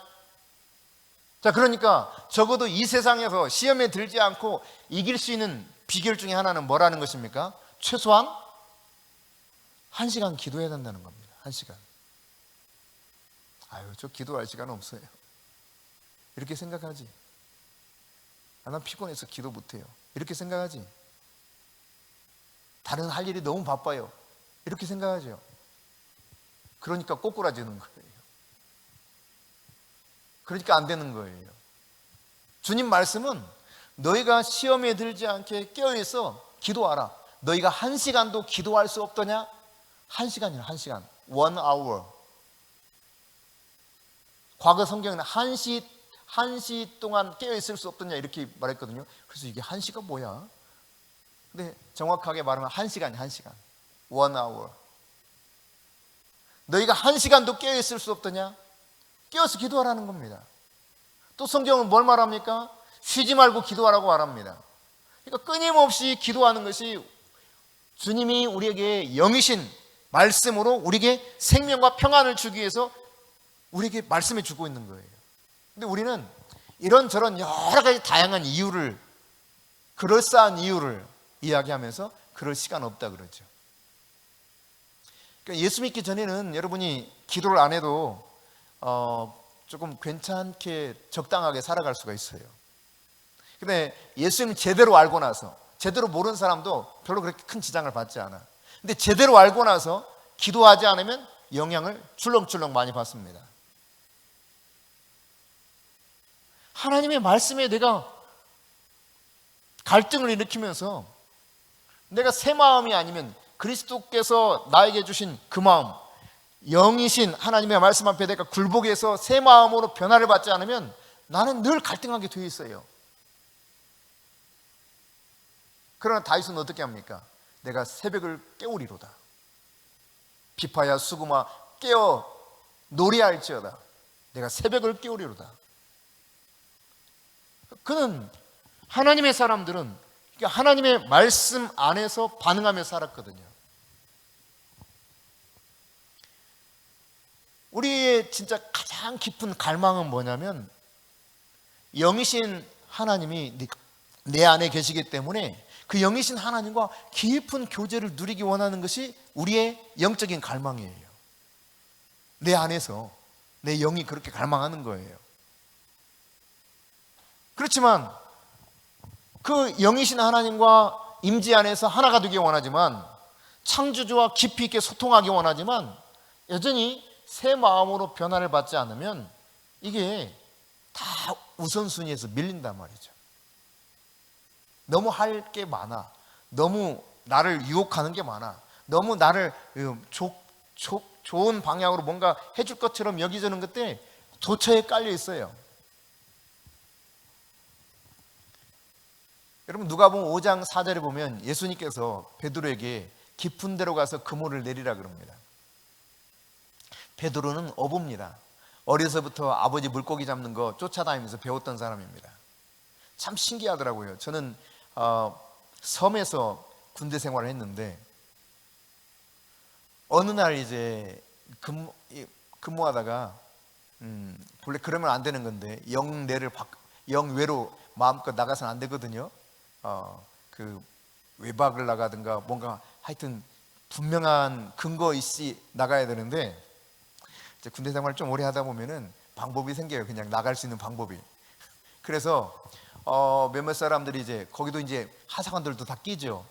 자, 그러니까 적어도 이 세상에서 시험에 들지 않고 이길 수 있는 비결 중에 하나는 뭐라는 것입니까? 최소한 1시간 기도해야 된다는 겁니다. 1시간. 저 기도할 시간 없어요. 이렇게 생각하지. 난 피곤해서 기도 못해요. 이렇게 생각하지. 다른 할 일이 너무 바빠요. 이렇게 생각하죠. 그러니까 꼬꾸라지는 거예요. 그러니까 안 되는 거예요. 주님 말씀은 너희가 시험에 들지 않게 깨어있어 기도하라. 너희가 1시간도 기도할 수 없더냐? 1시간이야, 1시간. 1hour. 과거 성경에는 1시 동안 깨어있을 수 없더냐 이렇게 말했거든요. 그래서 이게 1시가 뭐야? 근데 정확하게 말하면 1시간이야, 1시간. 1hour. 너희가 1시간도 깨어있을 수 없더냐? 깨어서 기도하라는 겁니다. 또 성경은 뭘 말합니까? 쉬지 말고 기도하라고 말합니다. 그러니까 끊임없이 기도하는 것이 주님이 우리에게 영이신 말씀으로 우리에게 생명과 평안을 주기 위해서 우리에게 말씀해 주고 있는 거예요. 근데 우리는 이런저런 여러 가지 다양한 이유를, 그럴싸한 이유를 이야기하면서 그럴 시간 없다 그러죠. 그러니까 예수 믿기 전에는 여러분이 기도를 안 해도 조금 괜찮게 적당하게 살아갈 수가 있어요. 근데 예수님 제대로 알고 나서, 제대로 모르는 사람도 별로 그렇게 큰 지장을 받지 않아. 근데 제대로 알고 나서 기도하지 않으면 영향을 출렁출렁 많이 받습니다. 하나님의 말씀에 내가 갈등을 일으키면서 내가 새 마음이 아니면 그리스도께서 나에게 주신 그 마음, 영이신 하나님의 말씀 앞에 내가 굴복해서 새 마음으로 변화를 받지 않으면 나는 늘 갈등하게 되어 있어요. 그러나 다윗은 어떻게 합니까? 내가 새벽을 깨우리로다. 비파야 수구마 깨어 노래할지어다. 내가 새벽을 깨우리로다. 그는 하나님의 사람들은 하나님의 말씀 안에서 반응하며 살았거든요. 우리의 진짜 가장 깊은 갈망은 뭐냐면 영이신 하나님이 내 안에 계시기 때문에 그 영이신 하나님과 깊은 교제를 누리기 원하는 것이 우리의 영적인 갈망이에요. 내 안에서 내 영이 그렇게 갈망하는 거예요. 그렇지만 그 영이신 하나님과 임재 안에서 하나가 되기 원하지만, 창조주와 깊이 있게 소통하기 원하지만 여전히 새 마음으로 변화를 받지 않으면 이게 다 우선순위에서 밀린단 말이죠. 너무 할 게 많아, 너무 나를 유혹하는 게 많아, 너무 나를 좋은 방향으로 뭔가 해줄 것처럼 여기저는 것들이 도처에 깔려 있어요. 여러분, 누가복음 5장 4절에 보면 예수님께서 베드로에게 깊은 데로 가서 그물을 내리라 그럽니다. 베드로는 어부입니다. 어려서부터 아버지 물고기 잡는 거 쫓아다니면서 배웠던 사람입니다. 참 신기하더라고요. 저는 섬에서 군대 생활을 했는데 어느 날 이제 근무하다가 본래 그러면 안 되는 건데 영외로 마음껏 나가서는 안 되거든요. 그 외박을 나가든가 뭔가 하여튼 분명한 근거 있이 나가야 되는데, 이제 군대 생활 좀 오래 하다 보면은 방법이 생겨요. 그냥 나갈 수 있는 방법이. 그래서 몇몇 사람들이 이제 거기도 이제 하사관들도 다 끼죠.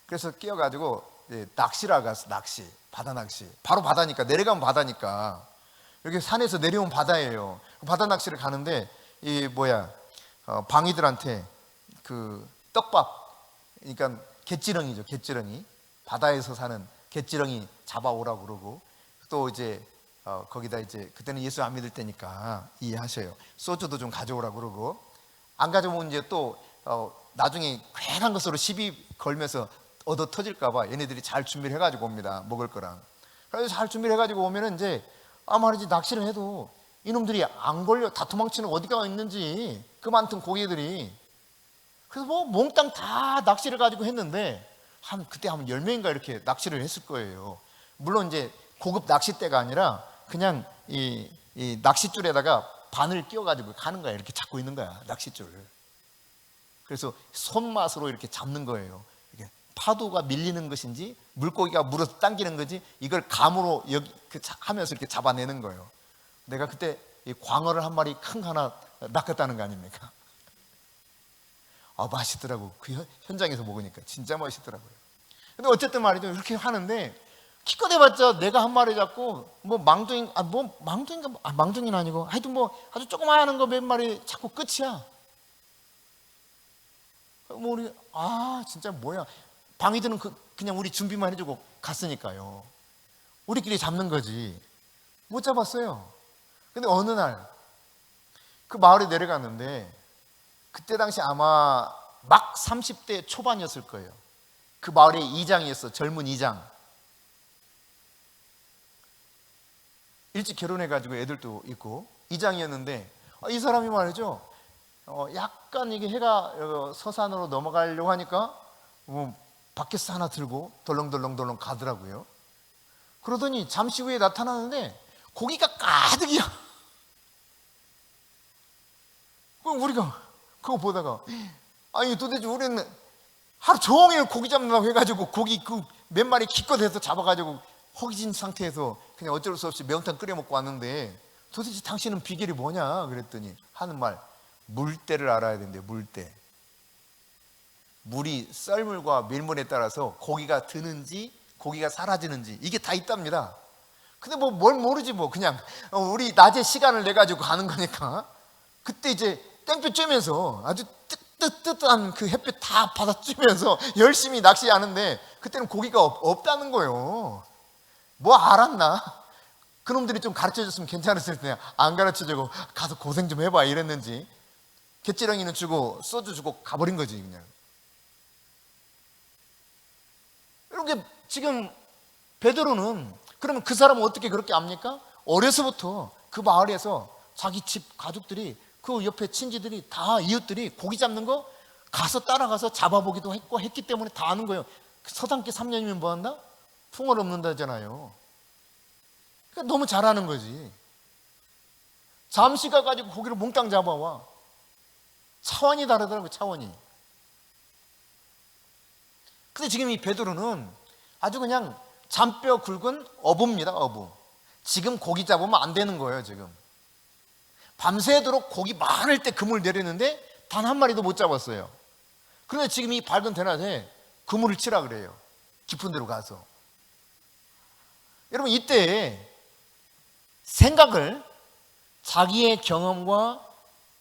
그래서 끼어가지고 낚시를 가서 바다 낚시. 바로 바다니까, 내려가면 바다니까. 여기 산에서 내려오면 바다예요. 바다 낚시를 가는데 방이들한테 그 떡밥, 그러니까 갯지렁이죠, 갯지렁이. 바다에서 사는 갯지렁이 잡아오라고 그러고, 또 이제 거기다 이제 그때는 예수 안 믿을 때니까 이해하셔요. 소주도 좀 가져오라고 그러고, 안 가져오면 이제 또 나중에 괜한 것으로 시비 걸면서 얻어 터질까봐 얘네들이 잘 준비를 해가지고 옵니다. 먹을 거랑. 그래서 잘 준비를 해가지고 오면은 이제 말이지, 낚시를 해도 이놈들이 안 걸려. 다 도망치는 어디가 있는지, 그 많던 고기들이. 그래서 몽땅 다 낚시를 가지고 했는데 그때 한 10명인가 이렇게 낚시를 했을 거예요. 물론 이제 고급 낚싯대가 아니라 그냥 이 낚싯줄에다가 바늘 끼워가지고 가는 거야. 이렇게 잡고 있는 거야, 낚싯줄을. 그래서 손맛으로 이렇게 잡는 거예요. 이게 파도가 밀리는 것인지 물고기가 물어서 당기는 건지 이걸 감으로 하면서 이렇게 잡아내는 거예요. 내가 그때 이 광어를 한 마리 큰 거 하나 낚았다는 거 아닙니까? 맛있더라고. 그 현장에서 먹으니까 진짜 맛있더라고요. 근데 어쨌든 말이죠, 이렇게 하는데 기껏 해봤자 내가 한 마리 잡고 망둥이는 아니고 하여튼 아주 조그마한 거 몇 마리 잡고 끝이야. 우리 진짜 뭐야. 방위들은 그냥 우리 준비만 해주고 갔으니까요. 우리끼리 잡는 거지. 못 잡았어요. 근데 어느 날 그 마을에 내려갔는데, 그때 당시 아마 막 30대 초반이었을 거예요. 그 마을의 이장이었어. 젊은 이장. 일찍 결혼해가지고 애들도 있고 이장이었는데, 이 사람이 말이죠, 약간 이게 해가 서산으로 넘어가려고 하니까 바켓스 하나 들고 덜렁덜렁 가더라고요. 그러더니 잠시 후에 나타나는데 고기가 가득이야. 그럼 우리가 그거 보다가, 도대체 우리는 하루 종일 고기 잡는다고 해가지고 고기 몇 마리 기껏 해서 잡아가지고 허기진 상태에서 그냥 어쩔 수 없이 매운탕 끓여 먹고 왔는데, 도대체 당신은 비결이 뭐냐 그랬더니 하는 말, 물때를 알아야 된대요. 물때. 물이 썰물과 밀물에 따라서 고기가 드는지 고기가 사라지는지 이게 다 있답니다. 근데 뭘 모르지 그냥 우리 낮에 시간을 내 가지고 가는 거니까 그때 이제 땡볕 쬐면서 아주 뜨뜻한 그 햇볕 다 받아 쬐면서 열심히 낚시하는데 그때는 고기가 없다는 거예요. 알았나? 그놈들이 좀 가르쳐줬으면 괜찮았을 텐데 안 가르쳐주고 가서 고생 좀 해봐 이랬는지 갯지렁이는 주고 소주 주고 가버린 거지 그냥. 이렇게 지금 베드로는, 그러면 그 사람은 어떻게 그렇게 압니까? 어려서부터 그 마을에서 자기 집 가족들이, 그 옆에 친지들이 다, 이웃들이 고기 잡는 거 가서 따라가서 잡아보기도 했고 했기 때문에 다 아는 거예요. 서당계 3년이면 뭐 한다? 풍어를 없는다잖아요. 그러니까 너무 잘하는 거지. 잠시 가가지고 고기를 몽땅 잡아와. 차원이 다르더라고요, 차원이. 근데 지금 이 베드로는 아주 그냥 잔뼈 굵은 어부입니다, 어부. 지금 고기 잡으면 안 되는 거예요, 지금. 밤새도록 고기 많을 때 그물 내리는데 단 한 마리도 못 잡았어요. 그런데 지금 이 밝은 대낮에 그물을 치라 그래요. 깊은 데로 가서. 여러분, 이때 생각을 자기의 경험과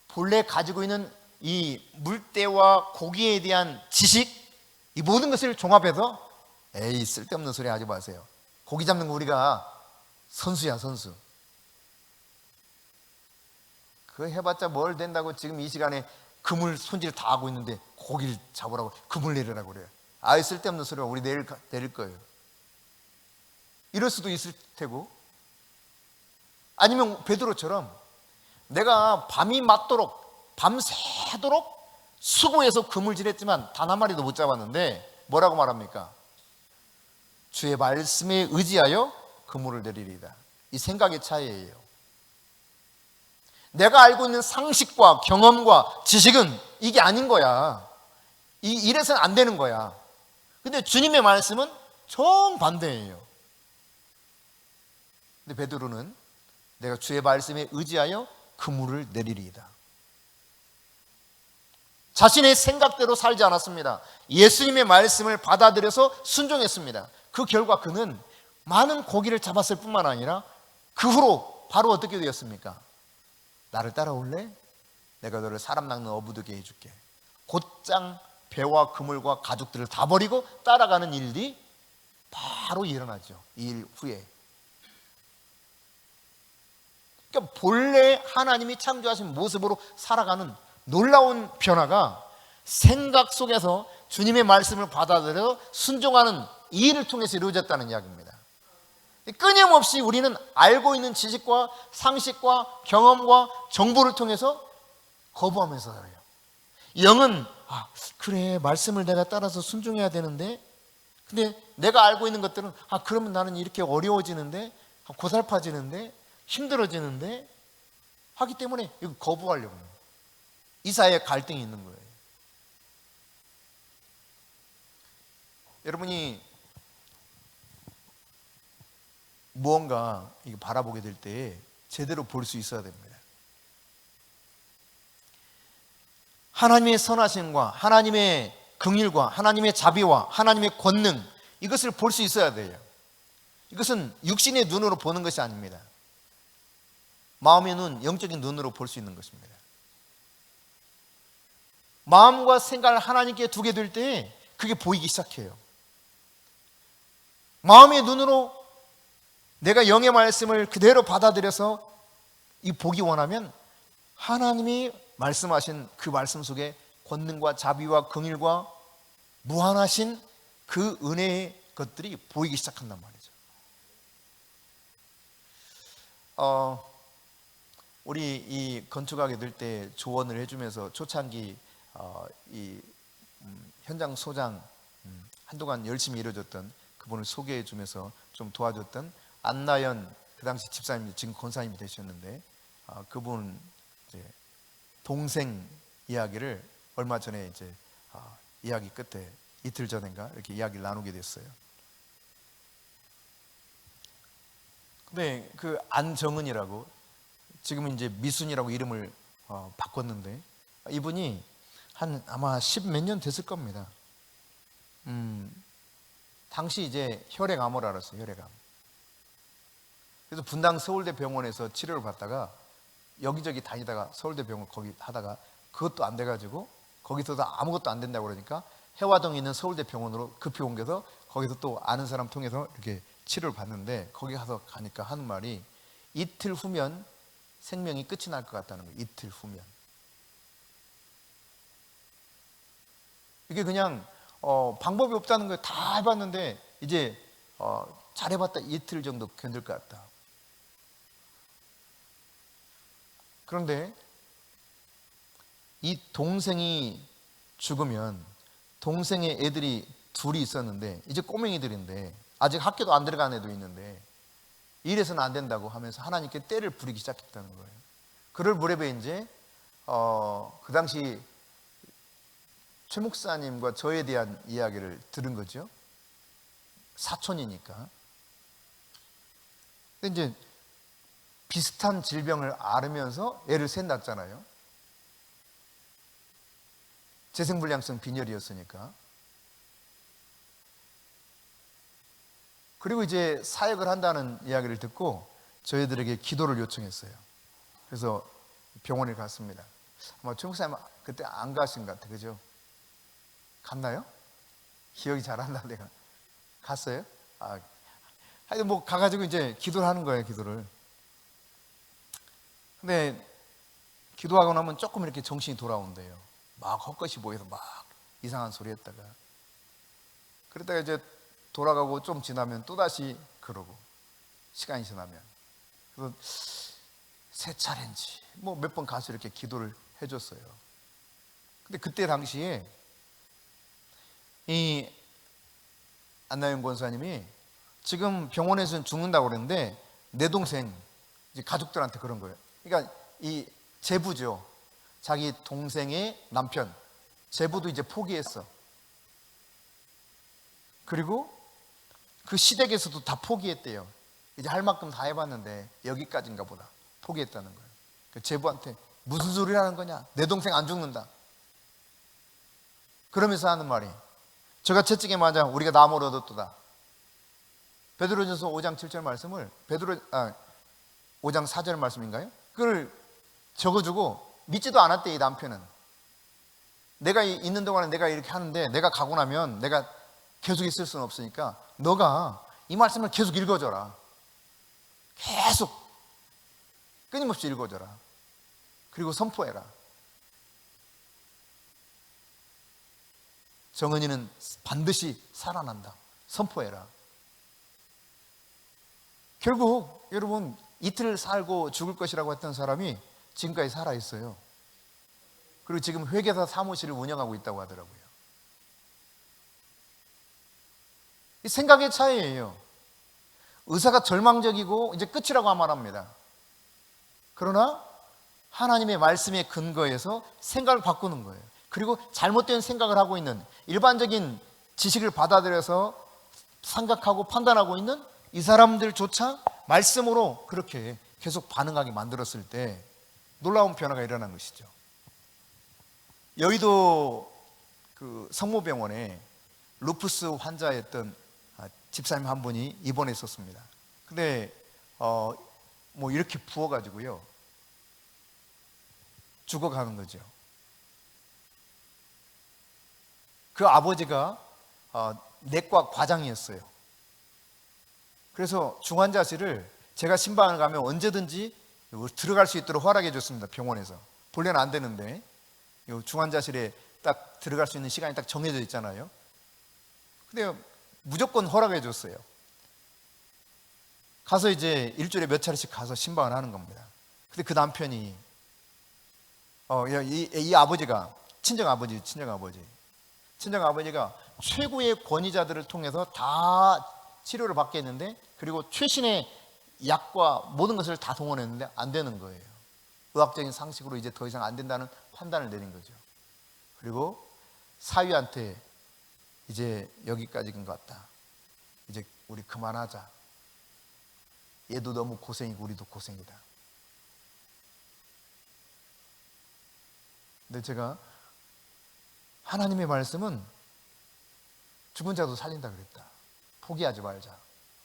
본래 가지고 있는 이 물때와 고기에 대한 지식, 이 모든 것을 종합해서 에이, 쓸데없는 소리 하지 마세요. 고기 잡는 거 우리가 선수야, 선수. 그거 해봤자 뭘 된다고 지금 이 시간에 그물 손질 다 하고 있는데 고기를 잡으라고 그물 내리라고 그래요. 아이, 쓸데없는 소리가 우리 내릴 거예요. 이럴 수도 있을 테고, 아니면 베드로처럼 내가 밤이 맞도록 밤새도록 수고해서 그물질했지만 단 한 마리도 못 잡았는데 뭐라고 말합니까? 주의 말씀에 의지하여 그물을 내리리이다. 이 생각의 차이예요. 내가 알고 있는 상식과 경험과 지식은 이게 아닌 거야. 이래서는 안 되는 거야. 근데 주님의 말씀은 정반대예요. 근데 베드로는 내가 주의 말씀에 의지하여 그물을 내리리이다. 자신의 생각대로 살지 않았습니다. 예수님의 말씀을 받아들여서 순종했습니다. 그 결과 그는 많은 고기를 잡았을 뿐만 아니라 그 후로 바로 어떻게 되었습니까? 나를 따라올래? 내가 너를 사람 낚는 어부되게 해줄게. 곧장 배와 그물과 가족들을 다 버리고 따라가는 일이 바로 일어나죠. 이 일 후에. 그러니까 본래 하나님이 창조하신 모습으로 살아가는 놀라운 변화가 생각 속에서 주님의 말씀을 받아들여 순종하는 이 일을 통해서 이루어졌다는 이야기입니다. 끊임없이 우리는 알고 있는 지식과 상식과 경험과 정보를 통해서 거부하면서 살아요. 영은 그래, 말씀을 내가 따라서 순종해야 되는데, 근데 내가 알고 있는 것들은 그러면 나는 이렇게 어려워지는데, 고살파지는데, 힘들어지는데 하기 때문에 이거 거부하려고 해요. 이 사이에 갈등이 있는 거예요. 여러분이 무언가 바라보게 될 때 제대로 볼 수 있어야 됩니다. 하나님의 선하심과 하나님의 긍휼과 하나님의 자비와 하나님의 권능, 이것을 볼 수 있어야 돼요. 이것은 육신의 눈으로 보는 것이 아닙니다. 마음의 눈, 영적인 눈으로 볼 수 있는 것입니다. 마음과 생각을 하나님께 두게 될 때 그게 보이기 시작해요. 마음의 눈으로 내가 영의 말씀을 그대로 받아들여서 이 보기 원하면 하나님이 말씀하신 그 말씀 속에 권능과 자비와 긍휼과 무한하신 그 은혜의 것들이 보이기 시작한단 말이죠. 우리 이 건축하게 될 때 조언을 해주면서 초창기 현장 소장 한동안 열심히 일해줬던 그분을 소개해주면서 좀 도와줬던 안나연, 그 당시 집사님, 지금 권사님이 되셨는데, 그분 이제 동생 이야기를 얼마 전에 이제 이야기 끝에 이틀 전인가 이렇게 이야기를 나누게 됐어요. 근데 그 안정은이라고, 지금은 이제 미순이라고 이름을 바꿨는데, 이분이 아마 10몇 년 됐을 겁니다. 당시 이제 혈액암을 앓았어요. 혈액암. 그래서 분당 서울대 병원에서 치료를 받다가 여기저기 다니다가 서울대 병원 거기 하다가 그것도 안 돼가지고 거기서도 아무것도 안 된다고 그러니까 해화동에 있는 서울대 병원으로 급히 옮겨서 거기서 또 아는 사람 통해서 이렇게 치료를 받는데, 거기 가니까 하는 말이 이틀 후면 생명이 끝이 날 것 같다는 거예요. 이틀 후면. 이게 그냥 방법이 없다는 거예요. 다 해봤는데 이제 잘해봤다 이틀 정도 견딜 것 같다. 그런데 이 동생이 죽으면, 동생의 애들이 둘이 있었는데 이제 꼬맹이들인데 아직 학교도 안 들어간 애도 있는데 이래서는 안 된다고 하면서 하나님께 때를 부리기 시작했다는 거예요. 그럴 무렵에 이제 그 당시 최 목사님과 저에 대한 이야기를 들은 거죠. 사촌이니까. 근데 이제 비슷한 질병을 앓으면서 애를 셋 낳았잖아요. 재생불량성 빈혈이었으니까. 그리고 이제 사역을 한다는 이야기를 듣고 저희들에게 기도를 요청했어요. 그래서 병원에 갔습니다. 아마 총사님 그때 안 가신 것 같아요. 그죠? 갔나요? 기억이 잘 안 나. 내가 갔어요? 하여튼 뭐 가가지고 이제 기도를 하는 거예요. 기도를. 근데 기도하고 나면 조금 이렇게 정신이 돌아온대요. 막 헛것이 보여서 막 이상한 소리 했다가, 그러다가 이제 돌아가고 좀 지나면 또다시 그러고, 시간이 지나면. 그래서 세 차례인지 뭐 몇 번 가서 이렇게 기도를 해줬어요. 근데 그때 당시에 이 안나영 권사님이 지금 병원에서는 죽는다고 그랬는데 내 동생 이제 가족들한테 그런 거예요. 그러니까 이 제부죠. 자기 동생의 남편 제부도 이제 포기했어. 그리고 그 시댁에서도 다 포기했대요. 이제 할 만큼 다 해봤는데 여기까지인가 보다 포기했다는 거예요. 그 제부한테 무슨 소리를 하는 거냐, 내 동생 안 죽는다. 그러면서 하는 말이, 저가 채찍에 맞아 우리가 나무를 얻었도다. 베드로전서 5장 7절 말씀을 5장 4절 말씀인가요? 그걸 적어주고 믿지도 않았대. 이 남편은 내가 있는 동안에 내가 이렇게 하는데 내가 가고 나면 내가 계속 있을 수는 없으니까 너가 이 말씀을 계속 읽어줘라. 계속 끊임없이 읽어줘라. 그리고 선포해라. 정은이는 반드시 살아난다. 선포해라. 결국 여러분, 이틀 살고 죽을 것이라고 했던 사람이 지금까지 살아있어요. 그리고 지금 회계사 사무실을 운영하고 있다고 하더라고요. 이 생각의 차이예요. 의사가 절망적이고 이제 끝이라고 말합니다. 그러나 하나님의 말씀에 근거해서 생각을 바꾸는 거예요. 그리고 잘못된 생각을 하고 있는, 일반적인 지식을 받아들여서 생각하고 판단하고 있는 이 사람들조차 말씀으로 그렇게 계속 반응하게 만들었을 때 놀라운 변화가 일어난 것이죠. 여의도 그 성모병원에 루푸스 환자였던 집사님 한 분이 입원했었습니다. 근데 뭐 이렇게 부어가지고요 죽어가는 거죠. 그 아버지가 내과 과장이었어요. 그래서 중환자실을 제가 신방을 가면 언제든지 들어갈 수 있도록 허락해 줬습니다. 병원에서. 본래는 안 되는데 중환자실에 딱 들어갈 수 있는 시간이 딱 정해져 있잖아요. 근데 무조건 허락해 줬어요. 가서 이제 일주일에 몇 차례씩 가서 신방을 하는 겁니다. 근데 그 남편이 이 아버지가 친정 아버지가 최고의 권위자들을 통해서 다 치료를 받겠는데, 그리고 최신의 약과 모든 것을 다 동원했는데 안 되는 거예요. 의학적인 상식으로 이제 더 이상 안 된다는 판단을 내린 거죠. 그리고 사위한테 이제 여기까지인 것 같다. 이제 우리 그만하자. 얘도 너무 고생이고 우리도 고생이다. 근데 제가 하나님의 말씀은 죽은 자도 살린다 그랬다. 포기하지 말자.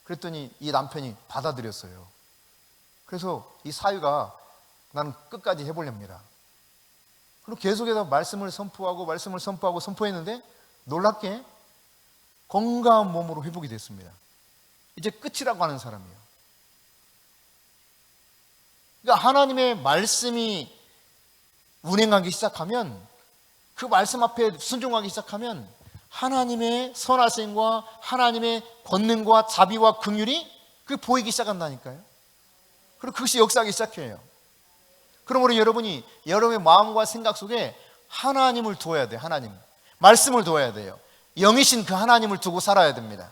그랬더니 이 남편이 받아들였어요. 그래서 이 사위가 나는 끝까지 해보렵니다. 그리고 계속해서 말씀을 선포하고 선포했는데 놀랍게 건강한 몸으로 회복이 됐습니다. 이제 끝이라고 하는 사람이에요. 그러니까 하나님의 말씀이 운행하기 시작하면, 그 말씀 앞에 순종하기 시작하면 하나님의 선하심과 하나님의 권능과 자비와 긍휼이 그 보이기 시작한다니까요. 그리고 그것이 역사하기 시작해요. 그러므로 여러분이 여러분의 마음과 생각 속에 하나님을 두어야 돼요. 하나님 말씀을 두어야 돼요. 영이신 그 하나님을 두고 살아야 됩니다.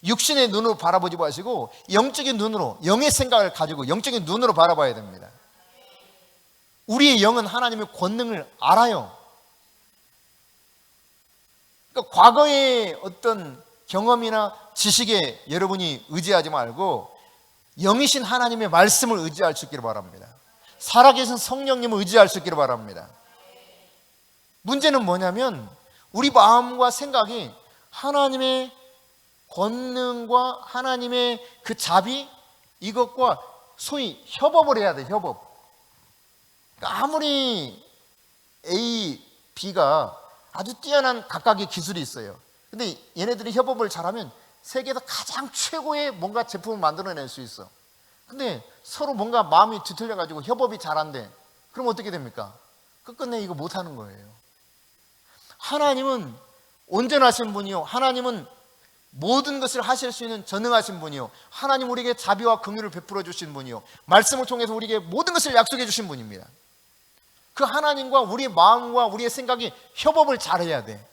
육신의 눈으로 바라보지 마시고 영적인 눈으로, 영의 생각을 가지고 영적인 눈으로 바라봐야 됩니다. 우리의 영은 하나님의 권능을 알아요. 그러니까 과거의 어떤 경험이나 지식에 여러분이 의지하지 말고 영이신 하나님의 말씀을 의지할 수 있기를 바랍니다. 살아계신 성령님을 의지할 수 있기를 바랍니다. 문제는 뭐냐면 우리 마음과 생각이 하나님의 권능과 하나님의 그 자비, 이것과 소위 협업을 해야 돼. 협업. 그러니까 아무리 A, B가 아주 뛰어난 각각의 기술이 있어요. 근데 얘네들이 협업을 잘하면 세계에서 가장 최고의 뭔가 제품을 만들어낼 수 있어. 근데 서로 뭔가 마음이 뒤틀려가지고 협업이 잘 안 돼. 그럼 어떻게 됩니까? 끝끝내 이거 못하는 거예요. 하나님은 온전하신 분이요, 하나님은 모든 것을 하실 수 있는 전능하신 분이요, 하나님 우리에게 자비와 긍휼을 베풀어 주신 분이요, 말씀을 통해서 우리에게 모든 것을 약속해 주신 분입니다. 그 하나님과 우리의 마음과 우리의 생각이 협업을 잘해야 돼.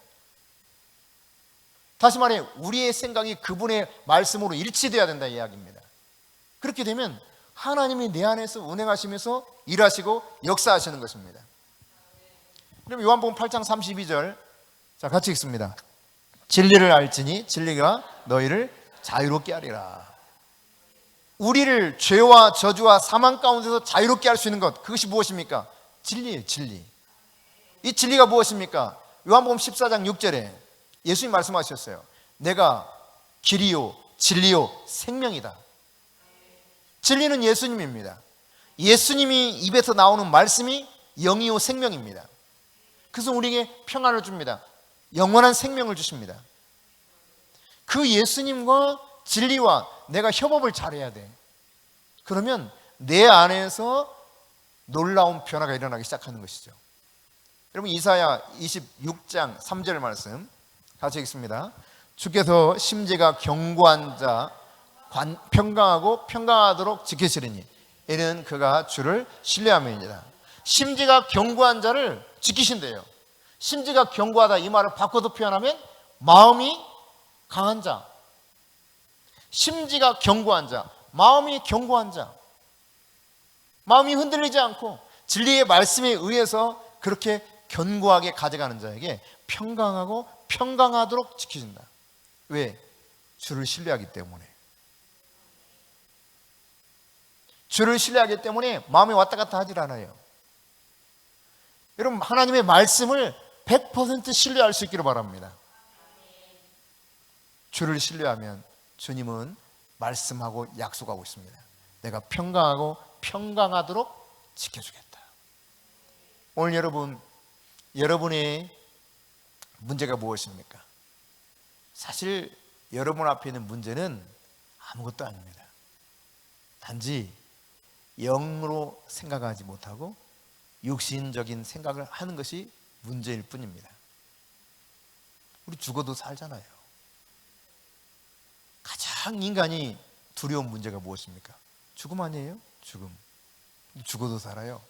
다시 말해 우리의 생각이 그분의 말씀으로 일치돼야 된다 이 이야기입니다. 그렇게 되면 하나님이 내 안에서 운행하시면서 일하시고 역사하시는 것입니다. 그럼 요한복음 8장 32절 자 같이 읽습니다. 진리를 알지니 진리가 너희를 자유롭게 하리라. 우리를 죄와 저주와 사망 가운데서 자유롭게 할 수 있는 것, 그것이 무엇입니까? 진리예요. 진리. 이 진리가 무엇입니까? 요한복음 14장 6절에 예수님 말씀하셨어요. 내가 길이요 진리요 생명이다. 진리는 예수님입니다. 예수님이 입에서 나오는 말씀이 영이요 생명입니다. 그래서 우리에게 평안을 줍니다. 영원한 생명을 주십니다. 그 예수님과 진리와 내가 협업을 잘해야 돼. 그러면 내 안에서 놀라운 변화가 일어나기 시작하는 것이죠. 여러분 이사야 26장 3절 말씀 같이 읽습니다. 주께서 심지가 견고한 자 평강하고 평강하도록 지키시리니 이는 그가 주를 신뢰함이니라. 심지가 견고한 자를 지키신대요. 심지가 견고하다 이 말을 바꿔서 표현하면 마음이 강한 자, 심지가 견고한 자, 마음이 견고한 자, 마음이 흔들리지 않고 진리의 말씀에 의해서 그렇게 견고하게 가져가는 자에게 평강하고 평강하도록 지키신다. 왜? 주를 신뢰하기 때문에. 주를 신뢰하기 때문에 마음이 왔다 갔다 하질 않아요. 여러분 하나님의 말씀을 100% 신뢰할 수 있기를 바랍니다. 주를 신뢰하면 주님은 말씀하고 약속하고 있습니다. 내가 평강하고 평강하도록 지켜주겠다. 오늘 여러분의 문제가 무엇입니까? 사실 여러분 앞에 있는 문제는 아무것도 아닙니다. 단지 영으로 생각하지 못하고 육신적인 생각을 하는 것이 문제일 뿐입니다. 우리 죽어도 살잖아요. 가장 인간이 두려운 문제가 무엇입니까? 죽음 아니에요? 죽음. 죽어도 살아요.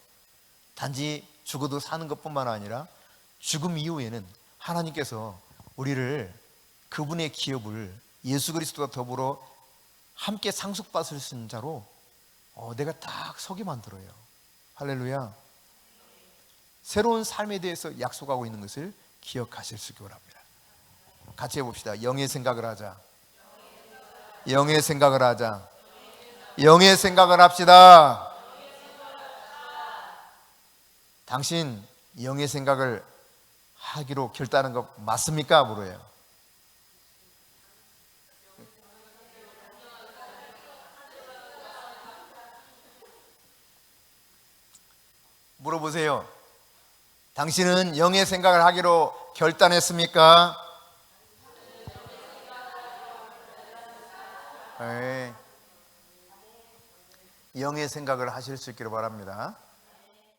단지 죽어도 사는 것뿐만 아니라 죽음 이후에는 하나님께서 우리를 그분의 기업을 예수 그리스도와 더불어 함께 상속받을 수 있는 자로 내가 딱 서게 만들어요. 할렐루야. 새로운 삶에 대해서 약속하고 있는 것을 기억하실 수 있기 바랍니다. 같이 해봅시다. 영의 생각을 하자. 영의 생각을 하자. 영의 생각을 합시다. 당신 영의 생각을 하기로 결단한 거 맞습니까? 물어요. 물어보세요. 당신은 영의 생각을 하기로 결단했습니까? 네. 영의 생각을 하실 수 있기를 바랍니다.